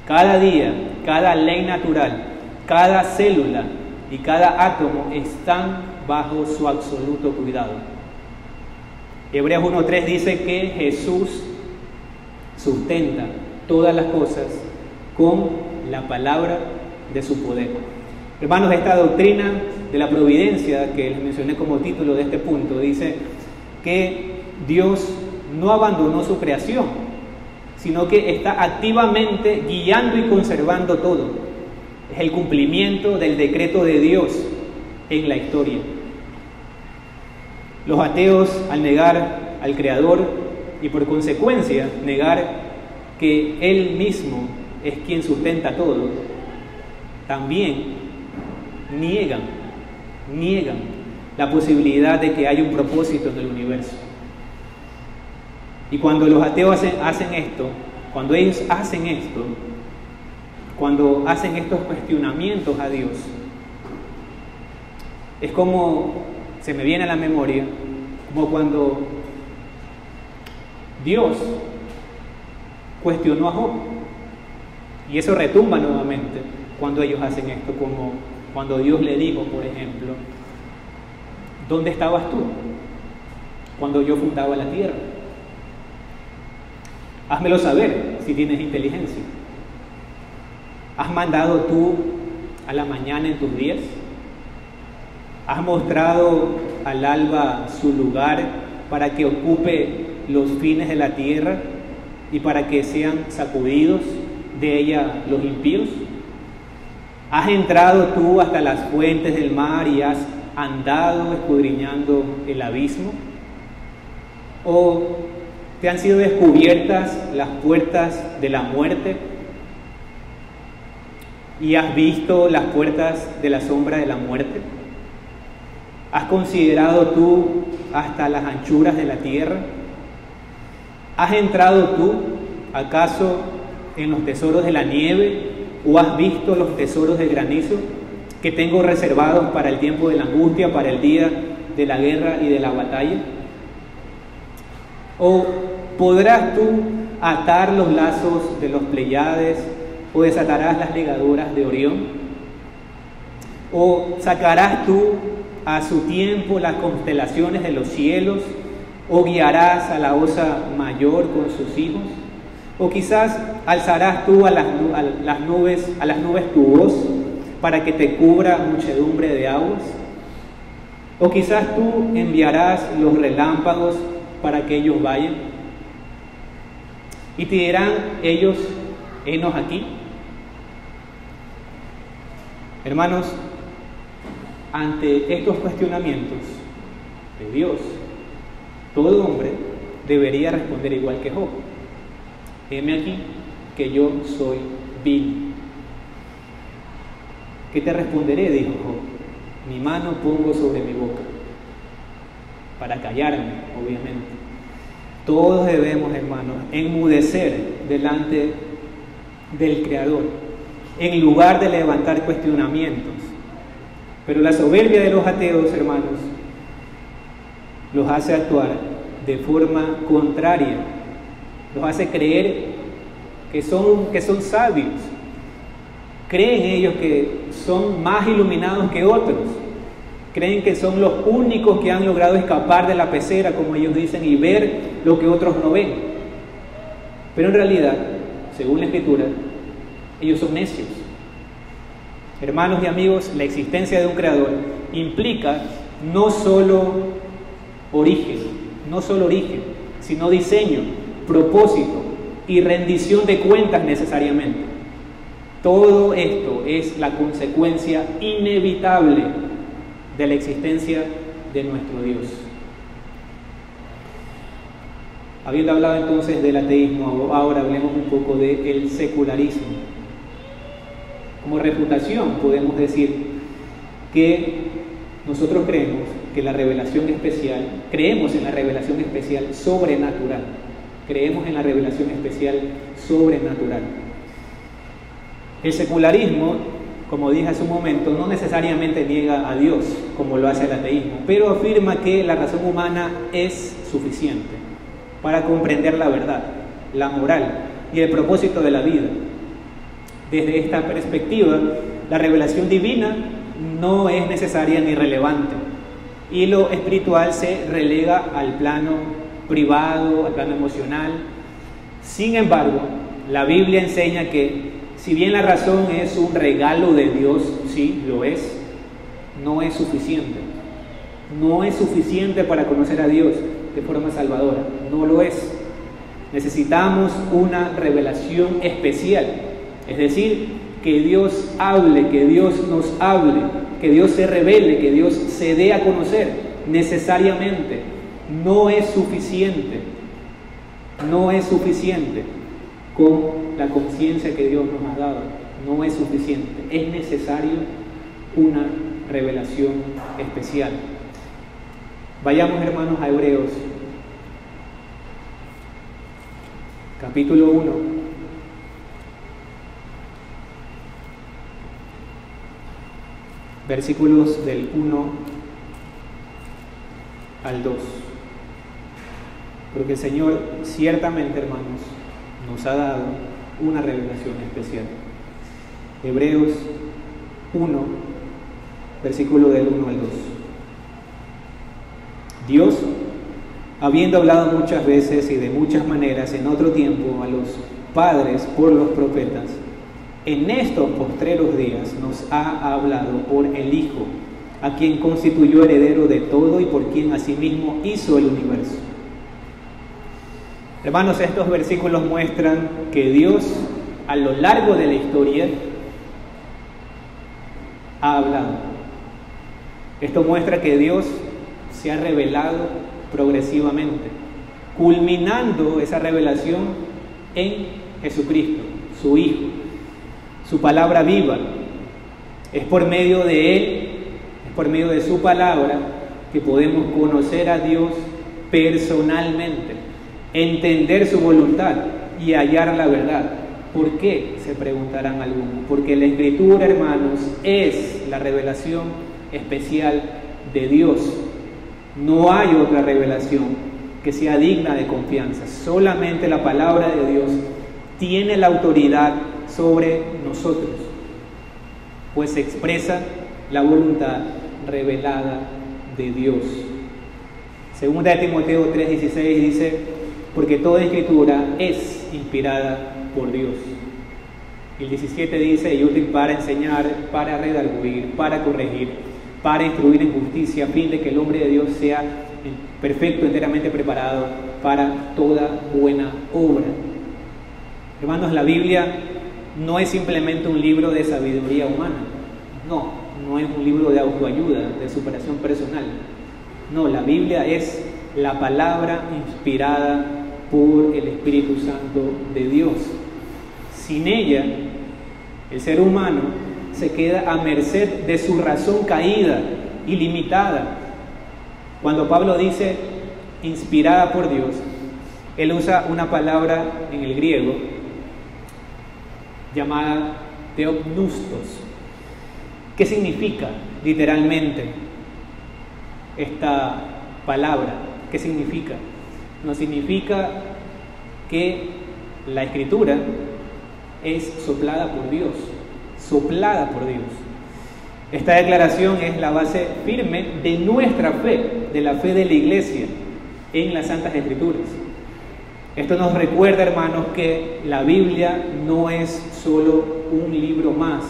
Cada día, cada ley natural, cada célula y cada átomo están bajo su absoluto cuidado. Hebreos 1:3 dice que Jesús sustenta todas las cosas con la palabra de su poder. Hermanos, esta doctrina de la providencia que les mencioné como título de este punto dice que Dios no abandonó su creación, sino que está activamente guiando y conservando todo. Es el cumplimiento del decreto de Dios en la historia. Los ateos, al negar al Creador y por consecuencia negar que Él mismo es quien sustenta todo, también niegan la posibilidad de que haya un propósito en el universo. Y cuando los ateos hacen esto, cuando ellos hacen esto, cuando hacen estos cuestionamientos a Dios, es como, se me viene a la memoria, como cuando Dios cuestionó a Job. Y eso retumba nuevamente cuando ellos hacen esto, como cuando Dios le dijo, por ejemplo, ¿dónde estabas tú cuando yo fundaba la tierra? Házmelo saber si tienes inteligencia. ¿Has mandado tú a la mañana en tus días? ¿Has mostrado al alba su lugar para que ocupe los fines de la tierra y para que sean sacudidos de ella los impíos? ¿Has entrado tú hasta las fuentes del mar y has andado escudriñando el abismo? ¿O te han sido descubiertas las puertas de la muerte y has visto las puertas de la sombra de la muerte? ¿Has considerado tú hasta las anchuras de la tierra? ¿Has entrado tú, acaso, en los tesoros de la nieve o has visto los tesoros del granizo que tengo reservados para el tiempo de la angustia, para el día de la guerra y de la batalla? ¿O podrás tú atar los lazos de los Pleiades o desatarás las ligaduras de Orión? ¿O sacarás tú a su tiempo las constelaciones de los cielos? ¿O guiarás a la osa mayor con sus hijos? ¿O quizás alzarás tú a las nubes tu voz para que te cubra muchedumbre de aguas? ¿O quizás tú enviarás los relámpagos para que ellos vayan? Y te dirán ellos, henos aquí. Hermanos, ante estos cuestionamientos de Dios, todo hombre debería responder igual que Job. Heme aquí que yo soy vil. ¿Qué te responderé?, dijo Job. Mi mano pongo sobre mi boca, para callarme, obviamente. Todos debemos, hermanos, enmudecer delante del Creador, en lugar de levantar cuestionamientos. Pero la soberbia de los ateos, hermanos, los hace actuar de forma contraria, los hace creer que son sabios. Creen ellos que son más iluminados que otros. Creen que son los únicos que han logrado escapar de la pecera, como ellos dicen, y ver lo que otros no ven. Pero en realidad, según la Escritura, ellos son necios. Hermanos y amigos, la existencia de un Creador implica no solo origen, sino diseño, propósito y rendición de cuentas necesariamente. Todo esto es la consecuencia inevitable de la existencia de nuestro Dios. Habiendo hablado entonces del ateísmo, ahora hablemos un poco del secularismo. Como refutación podemos decir que nosotros creemos en la revelación especial sobrenatural. Creemos en la revelación especial sobrenatural. El secularismo, como dije hace un momento, no necesariamente niega a Dios, como lo hace el ateísmo, pero afirma que la razón humana es suficiente para comprender la verdad, la moral y el propósito de la vida. Desde esta perspectiva, la revelación divina no es necesaria ni relevante, y lo espiritual se relega al plano privado, al plano emocional. Sin embargo, la Biblia enseña que si bien la razón es un regalo de Dios, sí, lo es, no es suficiente. No es suficiente para conocer a Dios de forma salvadora, no lo es. Necesitamos una revelación especial, es decir, que Dios hable, que Dios nos hable, que Dios se revele, que Dios se dé a conocer. necesariamente. No es suficiente. No es suficiente con la conciencia que Dios nos ha dado. No es suficiente. Es necesario una revelación especial. Vayamos, hermanos, a Hebreos, capítulo 1. Versículos del 1 al 2. Porque el Señor ciertamente, hermanos, nos ha dado una revelación especial. Hebreos 1, versículo del 1 al 2. Dios, habiendo hablado muchas veces y de muchas maneras en otro tiempo a los padres por los profetas, en estos postreros días nos ha hablado por el Hijo, a quien constituyó heredero de todo y por quien asimismo hizo el universo. Hermanos, estos versículos muestran que Dios, a lo largo de la historia, ha hablado. Esto muestra que Dios se ha revelado progresivamente, culminando esa revelación en Jesucristo, su Hijo, su palabra viva. Es por medio de Él, es por medio de su palabra, que podemos conocer a Dios personalmente, entender su voluntad y hallar la verdad. ¿Por qué?, se preguntarán algunos. Porque la Escritura, hermanos, es la revelación especial de Dios. No hay otra revelación que sea digna de confianza. Solamente la palabra de Dios tiene la autoridad sobre nosotros, pues expresa la voluntad revelada de Dios. Segunda de Timoteo 3:16 dice: porque toda Escritura es inspirada por Dios. Y el 17 dice: y útil para enseñar, para redarguir, para corregir, para instruir en justicia, a fin de que el hombre de Dios sea perfecto, enteramente preparado para toda buena obra. Hermanos, la Biblia no es simplemente un libro de sabiduría humana. No es un libro de autoayuda, de superación personal. No, la Biblia es la palabra inspirada por el Espíritu Santo de Dios. Sin ella, el ser humano se queda a merced de su razón caída y limitada. Cuando Pablo dice inspirada por Dios, él usa una palabra en el griego llamada theopneustos. ¿Qué significa literalmente esta palabra? ¿Qué significa? No significa que la Escritura es soplada por Dios, soplada por Dios. Esta declaración es la base firme de nuestra fe, de la fe de la Iglesia en las Santas Escrituras. Esto nos recuerda, hermanos, que la Biblia no es solo un libro más,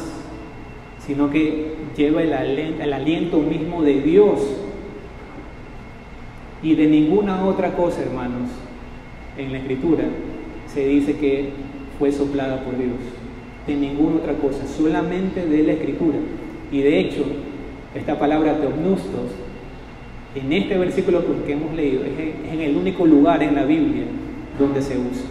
sino que lleva el aliento mismo de Dios. Y de ninguna otra cosa, hermanos, en la Escritura se dice que fue soplada por Dios. De ninguna otra cosa, solamente de la Escritura. Y de hecho, esta palabra theopneustos, en este versículo que hemos leído, es en el único lugar en la Biblia donde se usa.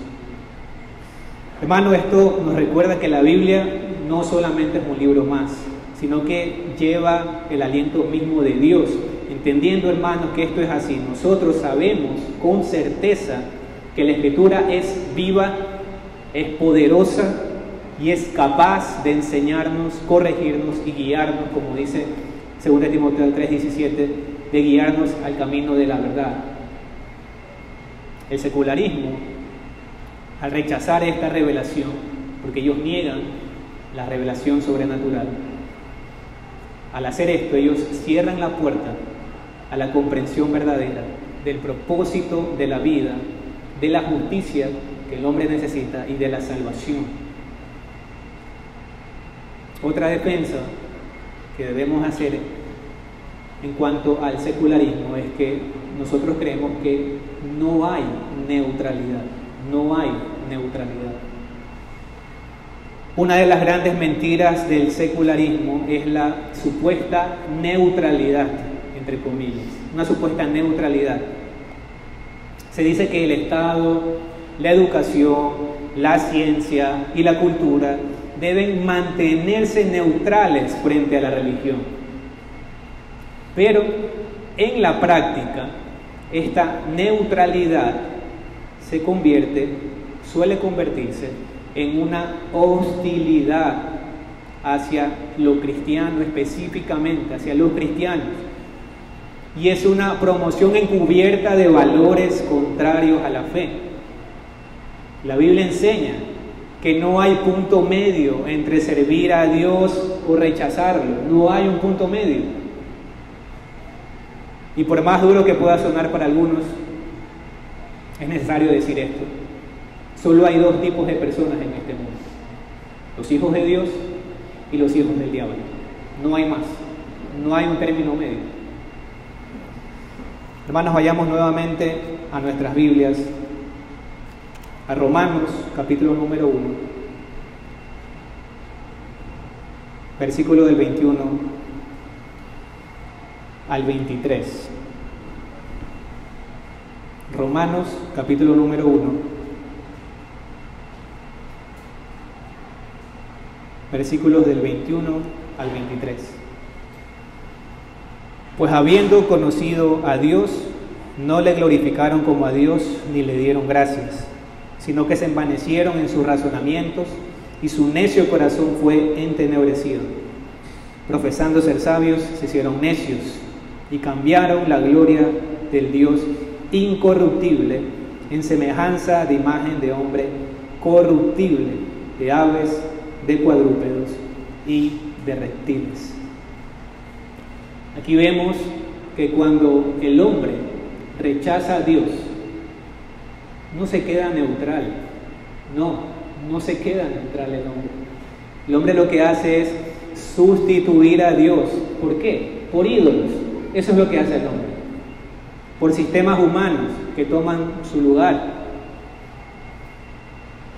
Hermano, esto nos recuerda que la Biblia no solamente es un libro más, sino que lleva el aliento mismo de Dios. Entendiendo, hermanos, que esto es así, nosotros sabemos con certeza que la Escritura es viva, es poderosa y es capaz de enseñarnos, corregirnos y guiarnos, como dice 2 Timoteo 3:17, de guiarnos al camino de la verdad. El secularismo, al rechazar esta revelación, porque ellos niegan la revelación sobrenatural, al hacer esto ellos cierran la puerta a la comprensión verdadera del propósito de la vida, de la justicia que el hombre necesita y de la salvación. Otra defensa que debemos hacer en cuanto al secularismo es que nosotros creemos que no hay neutralidad, no hay neutralidad. Una de las grandes mentiras del secularismo es la supuesta neutralidad, entre comillas. una supuesta neutralidad. Se dice que el Estado, la educación, la ciencia y la cultura deben mantenerse neutrales frente a la religión. Pero en la práctica, esta neutralidad suele convertirse en una hostilidad hacia lo cristiano, específicamente hacia los cristianos. Y es una promoción encubierta de valores contrarios a la fe. La Biblia enseña que no hay punto medio entre servir a Dios o rechazarlo. No hay un punto medio. Y por más duro que pueda sonar para algunos, es necesario decir esto. Solo hay dos tipos de personas en este mundo: los hijos de Dios y los hijos del diablo. No hay más. No hay un término medio. Hermanos, vayamos nuevamente a nuestras Biblias, a Romanos, capítulo número 1, versículo del 21 al 23. Romanos, capítulo número 1, versículos del 21 al 23. Pues habiendo conocido a Dios, no le glorificaron como a Dios ni le dieron gracias, sino que se envanecieron en sus razonamientos y su necio corazón fue entenebrecido. Profesando ser sabios, se hicieron necios y cambiaron la gloria del Dios incorruptible en semejanza de imagen de hombre corruptible, de aves, de cuadrúpedos y de reptiles. Aquí vemos que cuando el hombre rechaza a Dios, no se queda neutral. No se queda neutral el hombre. El hombre lo que hace es sustituir a Dios. ¿Por qué? Por ídolos. Eso es lo que hace el hombre. Por sistemas humanos que toman su lugar.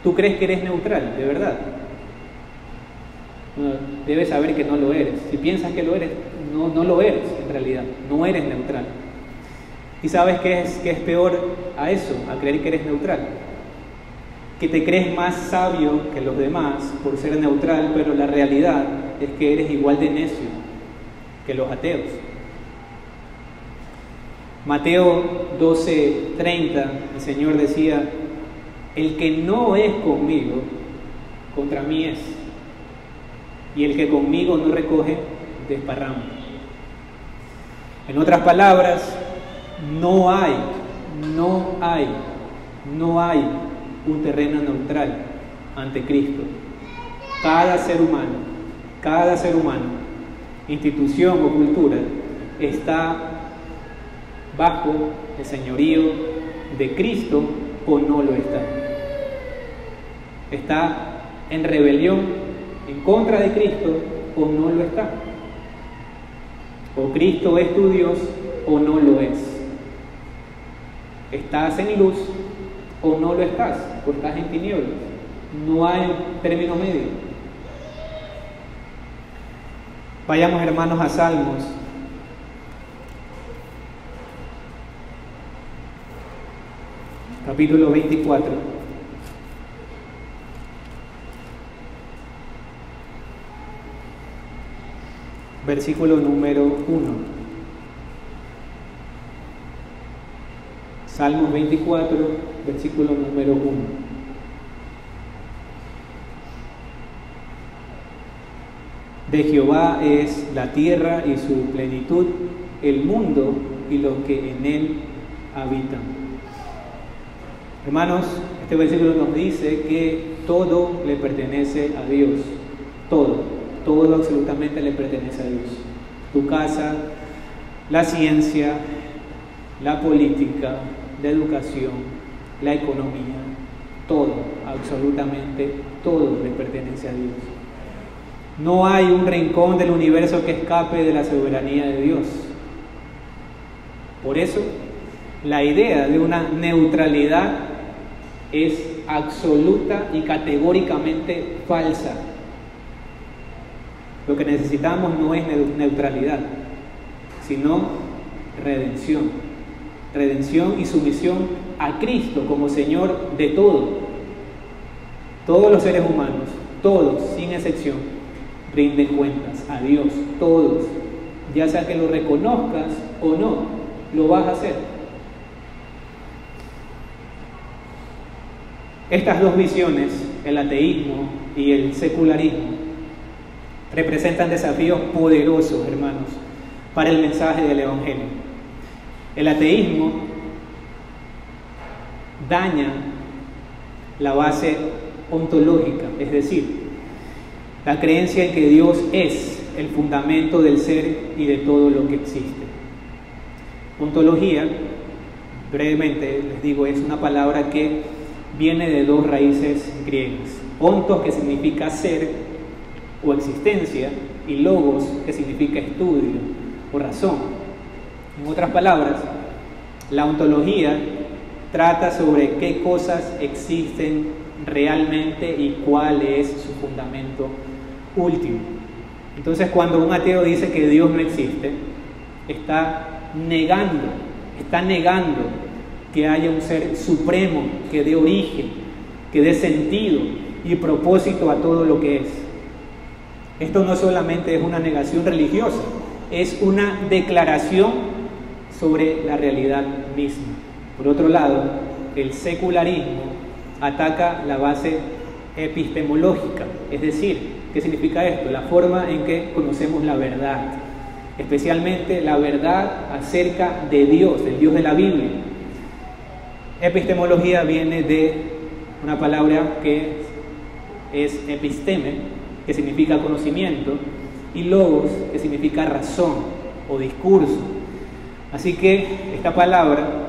¿Tú crees que eres neutral? ¿De verdad? Debes saber que no lo eres. Si piensas que lo eres, no lo eres en realidad. No eres neutral. ¿Y sabes qué es peor a eso? A creer que eres neutral. Que te crees más sabio que los demás por ser neutral, pero la realidad es que eres igual de necio que los ateos. Mateo 12:30, el Señor decía: el que no es conmigo, contra mí es. Y el que conmigo no recoge, desparrama. En otras palabras, no hay un terreno neutral ante Cristo. Cada ser humano, institución o cultura, está bajo el señorío de Cristo o no lo está. Está en rebelión en contra de Cristo o no lo está. O Cristo es tu Dios o no lo es. Estás en luz o no lo estás, o estás en tinieblas. No hay término medio. Vayamos, hermanos, a Salmos. Capítulo 24. Versículo número 1. Salmos 24, versículo número 1. De Jehová es la tierra y su plenitud, el mundo y los que en él habitan. Hermanos, este versículo nos dice que todo le pertenece a Dios. Todo absolutamente le pertenece a Dios. Tu casa, la ciencia, la política, la educación, la economía, todo, absolutamente todo le pertenece a Dios. No hay un rincón del universo que escape de la soberanía de Dios. Por eso, la idea de una neutralidad es absoluta y categóricamente falsa. Lo que necesitamos no es neutralidad, sino redención. Redención y sumisión a Cristo como Señor de todo. Todos los seres humanos, todos, sin excepción, rinden cuentas a Dios, todos. Ya sea que lo reconozcas o no, lo vas a hacer. Estas dos visiones, el ateísmo y el secularismo, representan desafíos poderosos, hermanos, para el mensaje del Evangelio. El ateísmo daña la base ontológica, es decir, la creencia en que Dios es el fundamento del ser y de todo lo que existe. Ontología, brevemente les digo, es una palabra que viene de dos raíces griegas. Ontos, que significa ser o existencia, y logos, que significa estudio o razón. En otras palabras, la ontología trata sobre qué cosas existen realmente y cuál es su fundamento último. Entonces, cuando un ateo dice que Dios no existe, está negando que haya un ser supremo que dé origen, que dé sentido y propósito a todo lo que es. Esto no solamente es una negación religiosa, es una declaración sobre la realidad misma. Por otro lado, el secularismo ataca la base epistemológica, es decir, ¿qué significa esto? La forma en que conocemos la verdad, especialmente la verdad acerca de Dios, del Dios de la Biblia. Epistemología viene de una palabra que es episteme, que significa conocimiento, y logos, que significa razón o discurso. Así que esta palabra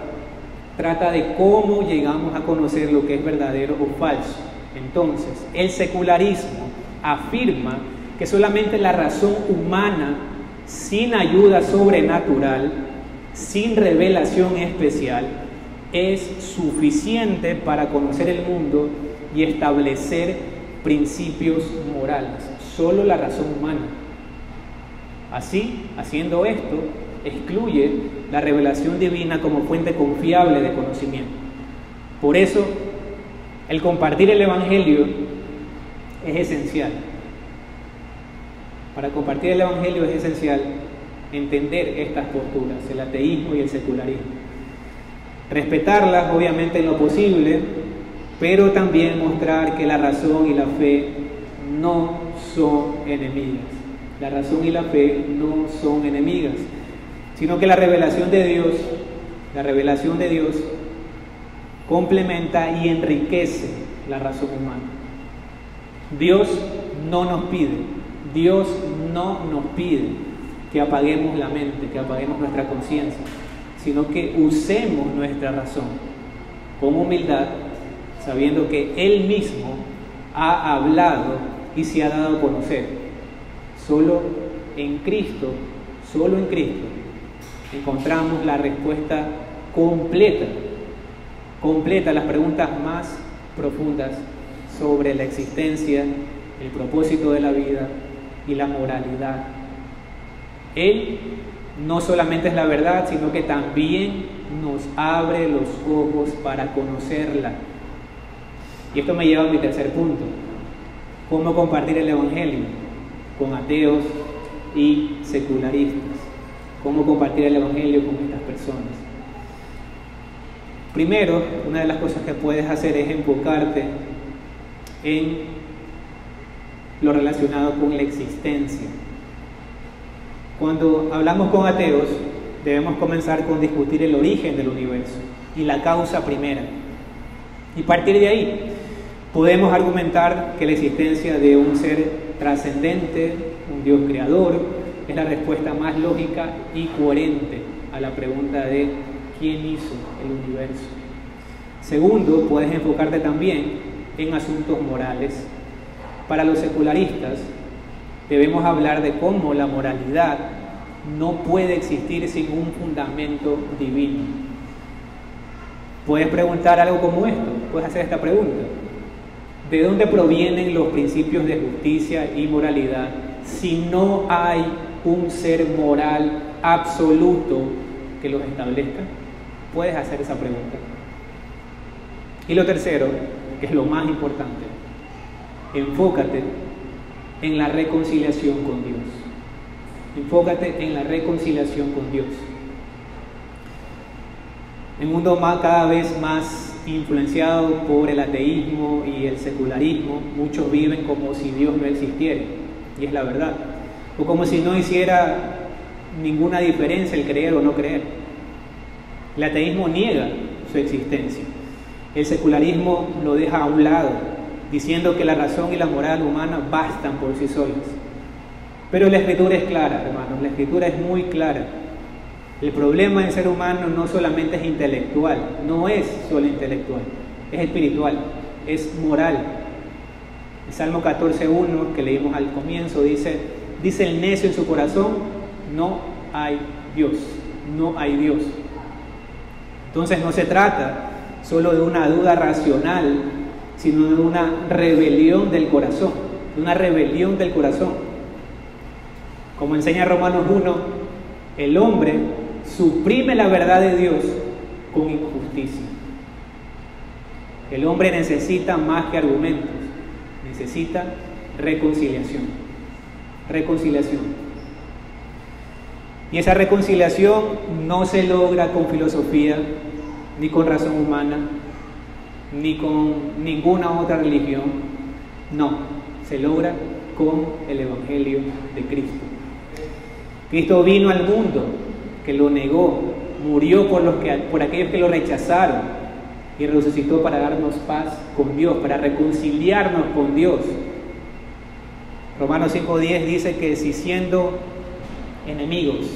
trata de cómo llegamos a conocer lo que es verdadero o falso. Entonces, el secularismo afirma que solamente la razón humana, sin ayuda sobrenatural, sin revelación especial, es suficiente para conocer el mundo y establecer principios morales. Solo la razón humana. Así, haciendo esto, excluye la revelación divina como fuente confiable de conocimiento. Por eso, el compartir el Evangelio es esencial. Para compartir el Evangelio es esencial entender estas posturas, el ateísmo y el secularismo. Respetarlas, obviamente, en lo posible, pero también mostrar que la razón y la fe no son enemigas. La razón y la fe no son enemigas, sino que la revelación de Dios complementa y enriquece la razón humana. Dios no nos pide que apaguemos la mente, que apaguemos nuestra conciencia, sino que usemos nuestra razón con humildad, sabiendo que Él mismo ha hablado y se ha dado a conocer. Solo en Cristo encontramos la respuesta completa a las preguntas más profundas sobre la existencia, el propósito de la vida y la moralidad. Él no solamente es la verdad, sino que también nos abre los ojos para conocerla. Y esto me lleva a mi tercer punto: cómo compartir el Evangelio con ateos y secularistas. Cómo compartir el Evangelio con estas personas. Primero, una de las cosas que puedes hacer es enfocarte en lo relacionado con la existencia. Cuando hablamos con ateos, debemos comenzar con discutir el origen del universo y la causa primera. Y partir de ahí, podemos argumentar que la existencia de un ser trascendente, un Dios creador, es la respuesta más lógica y coherente a la pregunta de ¿quién hizo el universo? Segundo, puedes enfocarte también en asuntos morales. Para los secularistas, debemos hablar de cómo la moralidad no puede existir sin un fundamento divino. Puedes preguntar algo como esto, puedes hacer esta pregunta: ¿de dónde provienen los principios de justicia y moralidad si no hay un ser moral absoluto que los establezca? Puedes hacer esa pregunta. Y lo tercero, que es lo más importante, enfócate en la reconciliación con Dios. Enfócate en la reconciliación con Dios. El mundo cada vez más influenciado por el ateísmo y el secularismo, muchos viven como si Dios no existiera, y es la verdad, o como si no hiciera ninguna diferencia el creer o no creer. El ateísmo niega su existencia, el secularismo lo deja a un lado, diciendo que la razón y la moral humana bastan por sí solas. Pero la Escritura es clara, hermanos, la Escritura es muy clara. El problema del ser humano no solamente es intelectual, no es solo intelectual, es espiritual, es moral. El Salmo 14:1 que leímos al comienzo dice el necio en su corazón, no hay Dios, no hay Dios. Entonces no se trata solo de una duda racional, sino de una rebelión del corazón, de una rebelión del corazón. Como enseña Romanos 1, el hombre suprime la verdad de Dios con injusticia. El hombre necesita más que argumentos, necesita reconciliación. Reconciliación. Y esa reconciliación no se logra con filosofía, ni con razón humana, ni con ninguna otra religión. No, se logra con el Evangelio de Cristo. Cristo vino al mundo, que lo negó, murió por aquellos que lo rechazaron y resucitó para darnos paz con Dios, para reconciliarnos con Dios. Romanos 5:10 dice que si siendo enemigos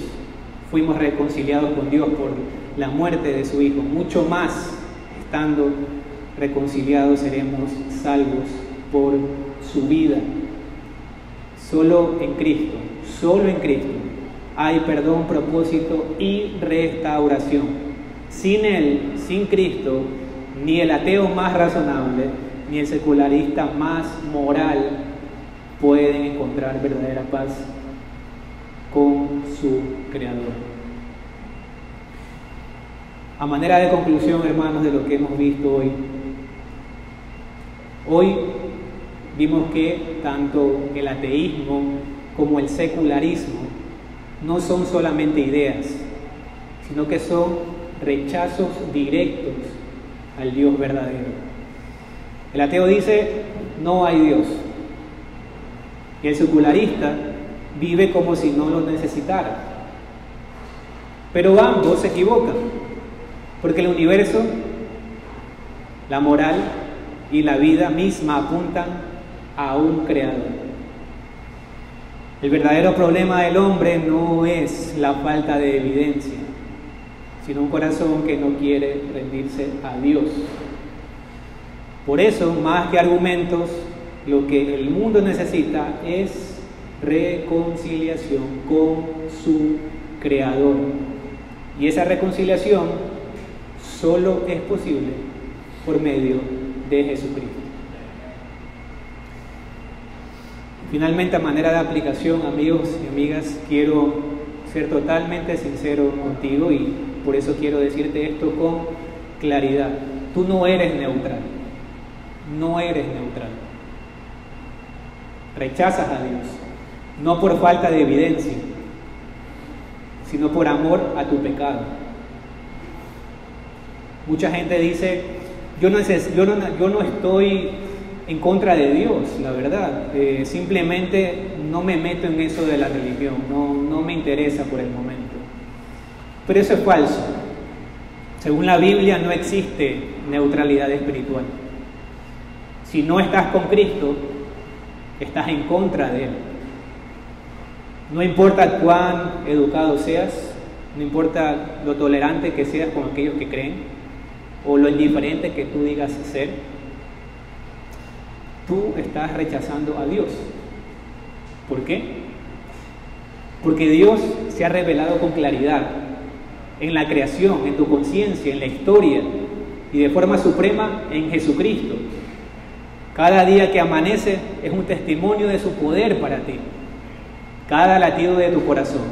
fuimos reconciliados con Dios por la muerte de su Hijo, mucho más estando reconciliados seremos salvos por su vida. Solo en Cristo hay perdón, propósito y restauración. Sin Él, sin Cristo, ni el ateo más razonable, ni el secularista más moral pueden encontrar verdadera paz con su Creador. A manera de conclusión, hermanos, de lo que hemos visto hoy vimos que tanto el ateísmo como el secularismo no son solamente ideas, sino que son rechazos directos al Dios verdadero. El ateo dice, no hay Dios. Y el secularista vive como si no lo necesitara. Pero ambos se equivocan, porque el universo, la moral y la vida misma apuntan a un creador. El verdadero problema del hombre no es la falta de evidencia, sino un corazón que no quiere rendirse a Dios. Por eso, más que argumentos, lo que el mundo necesita es reconciliación con su Creador. Y esa reconciliación solo es posible por medio de Jesucristo. Finalmente, a manera de aplicación, amigos y amigas, quiero ser totalmente sincero contigo y por eso quiero decirte esto con claridad. Tú no eres neutral. No eres neutral. Rechazas a Dios, no por falta de evidencia, sino por amor a tu pecado. Mucha gente dice, yo no estoy en contra de Dios, la verdad, simplemente no me meto en eso de la religión, no me interesa por el momento. Pero eso es falso. Según la Biblia no existe neutralidad espiritual. Si no estás con Cristo, estás en contra de Él. No importa cuán educado seas, no importa lo tolerante que seas con aquellos que creen, o lo indiferente que tú digas ser, tú estás rechazando a Dios. ¿Por qué? Porque Dios se ha revelado con claridad en la creación, en tu conciencia, en la historia y de forma suprema en Jesucristo. Cada día que amanece es un testimonio de su poder para ti. Cada latido de tu corazón,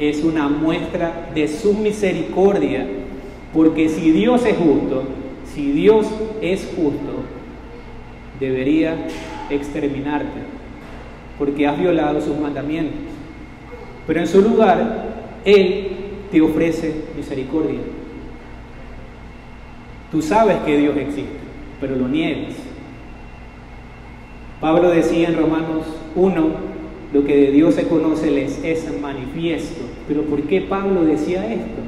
es una muestra de su misericordia, porque si Dios es justo, debería exterminarte, porque has violado sus mandamientos. Pero en su lugar, Él te ofrece misericordia. Tú sabes que Dios existe, pero lo niegas. Pablo decía en Romanos 1, lo que de Dios se conoce les es manifiesto. Pero ¿por qué Pablo decía esto?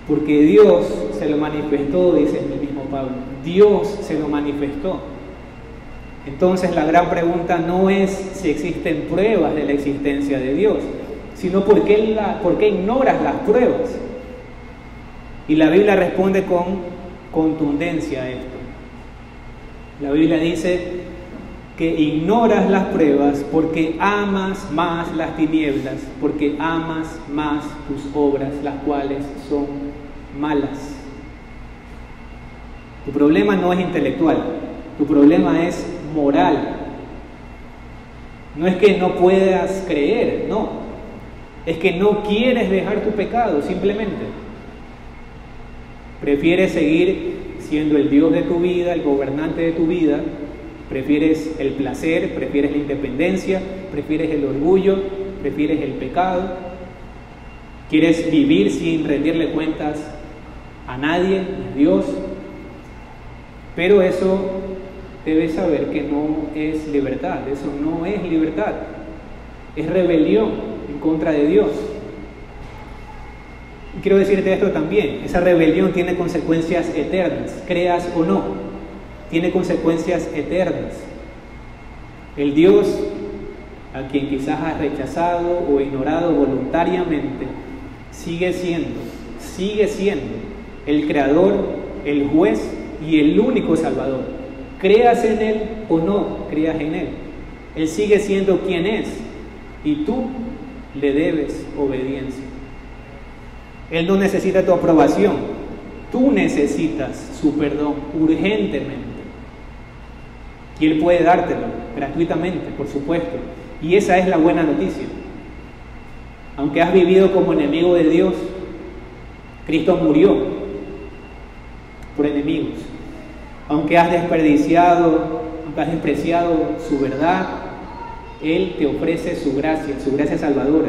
Porque Dios se lo manifestó, dice el mismo Pablo. Dios se lo manifestó. Entonces la gran pregunta no es si existen pruebas de la existencia de Dios, sino por qué ignoras las pruebas. Y la Biblia responde con contundencia a esto. La Biblia dice que ignoras las pruebas porque amas más las tinieblas, porque amas más tus obras, las cuales son malas. Tu problema no es intelectual, tu problema es moral. No es que no puedas creer, no. Es que no quieres dejar tu pecado, simplemente. Prefieres seguir siendo el Dios de tu vida, el gobernante de tu vida. Prefieres el placer, prefieres la independencia, prefieres el orgullo, prefieres el pecado. Quieres vivir sin rendirle cuentas a nadie, a Dios. Pero eso debes saber que no es libertad, eso no es libertad. Es rebelión en contra de Dios. Y quiero decirte esto también, esa rebelión tiene consecuencias eternas, creas o no, tiene consecuencias eternas. El Dios a quien quizás has rechazado o ignorado voluntariamente, sigue siendo el creador, el juez y el único salvador. Creas en Él o no creas en Él, Él sigue siendo quien es y tú le debes obediencia. Él no necesita tu aprobación, tú necesitas su perdón urgentemente. Y Él puede dártelo gratuitamente, por supuesto. Y esa es la buena noticia. Aunque has vivido como enemigo de Dios, Cristo murió por enemigos. Aunque has despreciado su verdad, Él te ofrece su gracia salvadora.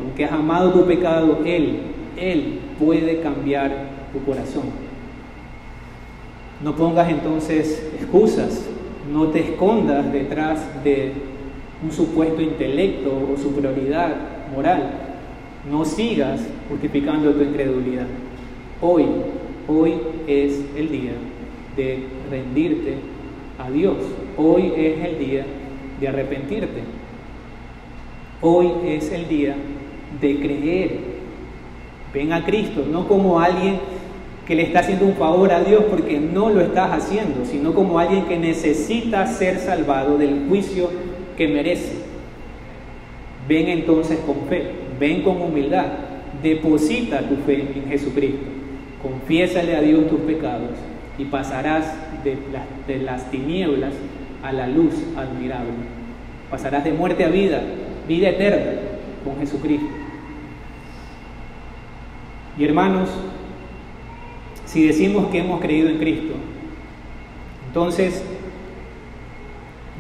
Aunque has amado tu pecado, Él puede cambiar tu corazón. No pongas entonces excusas, no te escondas detrás de un supuesto intelecto o superioridad moral. No sigas justificando tu incredulidad. Hoy es el día de rendirte a Dios. Hoy es el día de arrepentirte. Hoy es el día de creer. Ven a Cristo, no como alguien que le está haciendo un favor a Dios porque no lo estás haciendo, sino como alguien que necesita ser salvado del juicio que merece. Ven entonces con fe, ven con humildad, deposita tu fe en Jesucristo, confiésale a Dios tus pecados y pasarás de las tinieblas a la luz admirable. Pasarás de muerte a vida, vida eterna con Jesucristo. Y hermanos, si decimos que hemos creído en Cristo, entonces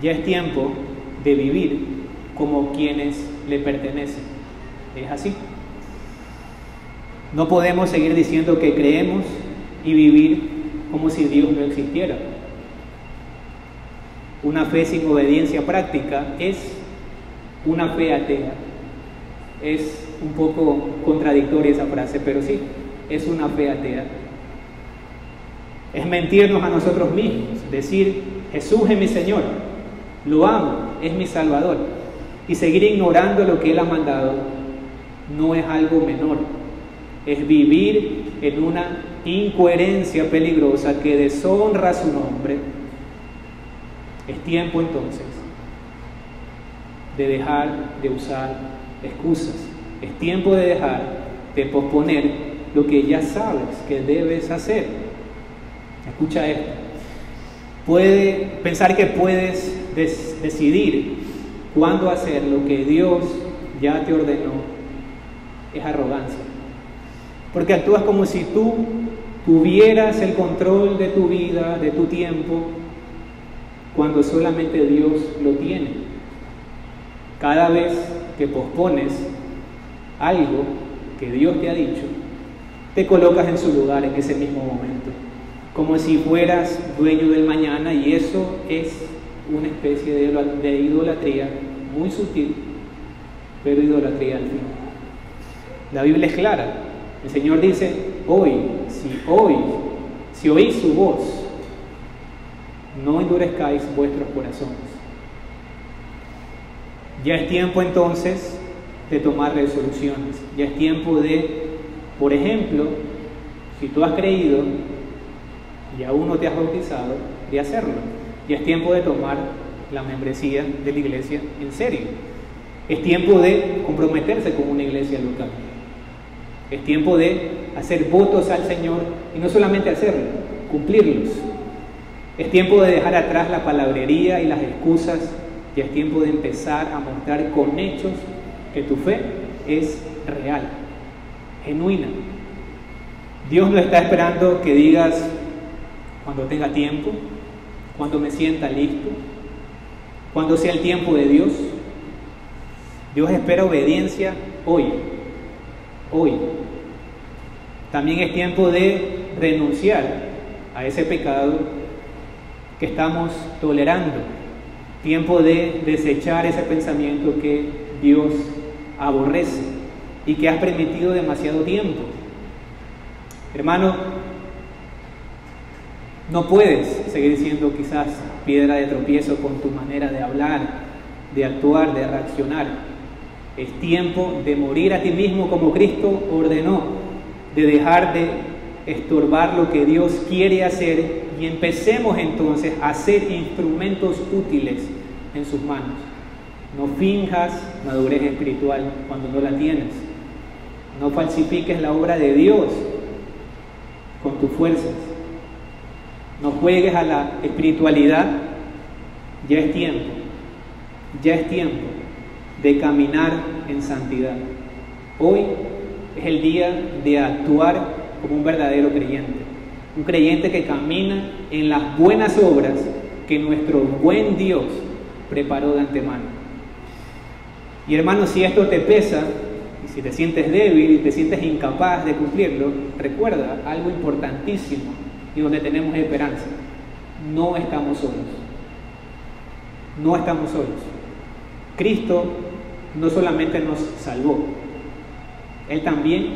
ya es tiempo de vivir como quienes le pertenecen. Es así. No podemos seguir diciendo que creemos y vivir como si Dios no existiera. Una fe sin obediencia práctica es una fe atea. Es un poco contradictoria esa frase, pero sí, es una fe atea. Es mentirnos a nosotros mismos, decir, Jesús es mi Señor, lo amo, es mi Salvador, y seguir ignorando lo que Él ha mandado no es algo menor. Es vivir en una incoherencia peligrosa que deshonra su nombre. Es tiempo entonces de dejar de usar excusas. Es tiempo de dejar de posponer lo que ya sabes que debes hacer. Escucha esto. Pensar que puedes decidir cuándo hacer lo que Dios ya te ordenó es arrogancia. Porque actúas como si tú tuvieras el control de tu vida, de tu tiempo, cuando solamente Dios lo tiene. Cada vez que pospones algo que Dios te ha dicho, te colocas en su lugar en ese mismo momento, como si fueras dueño del mañana, y eso es una especie de idolatría muy sutil, pero idolatría al fin. La Biblia es clara. El Señor dice: si oís su voz, no endurezcáis vuestros corazones. Ya es tiempo entonces de tomar resoluciones. Ya es tiempo de, por ejemplo, si tú has creído y aún no te has bautizado, de hacerlo. Ya es tiempo de tomar la membresía de la iglesia en serio. Es tiempo de comprometerse con una iglesia local. Es tiempo de hacer votos al Señor, y no solamente hacerlo, cumplirlos. Es tiempo de dejar atrás la palabrería y las excusas. Ya es tiempo de empezar a mostrar con hechos que tu fe es real, genuina. Dios no está esperando que digas cuando tenga tiempo, cuando me sienta listo, cuando sea el tiempo de Dios. Dios espera obediencia hoy. También es tiempo de renunciar a ese pecado que estamos tolerando. Tiempo de desechar ese pensamiento que Dios aborrece y que has permitido demasiado tiempo. Hermano, no puedes seguir siendo quizás piedra de tropiezo con tu manera de hablar, de actuar, de reaccionar. Es tiempo de morir a ti mismo como Cristo ordenó, de dejar de estorbar lo que Dios quiere hacer, y empecemos entonces a ser instrumentos útiles en sus manos. No finjas madurez espiritual cuando no la tienes. No falsifiques la obra de Dios con tus fuerzas. No juegues a la espiritualidad. Ya es tiempo de caminar en santidad. Hoy es el día de actuar como un verdadero creyente, un creyente que camina en las buenas obras que nuestro buen Dios preparó de antemano. Y hermano, si esto te pesa, y si te sientes débil y te sientes incapaz de cumplirlo, recuerda algo importantísimo y donde tenemos esperanza: no estamos solos. No estamos solos. Cristo no solamente nos salvó, Él también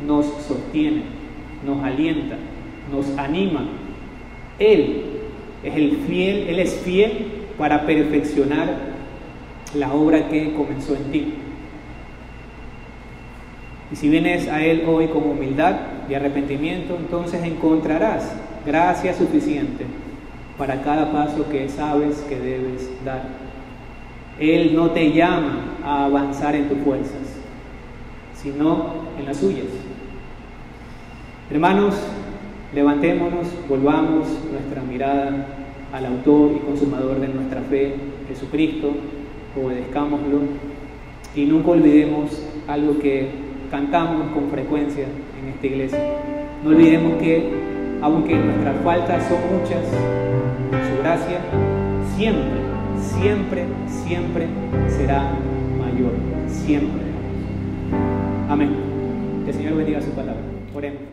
nos sostiene, nos alienta, nos anima. Él es fiel para perfeccionar la obra que comenzó en ti. Y si vienes a Él hoy con humildad y arrepentimiento, entonces encontrarás gracia suficiente para cada paso que sabes que debes dar. Él no te llama a avanzar en tus fuerzas, sino en las suyas. Hermanos, levantémonos, volvamos nuestra mirada al autor y consumador de nuestra fe, Jesucristo, obedezcámoslo, y nunca olvidemos algo que cantamos con frecuencia en esta iglesia. No olvidemos que, aunque nuestras faltas son muchas, su gracia siempre será mayor. Siempre. Amén. Que el Señor bendiga su palabra. Oremos.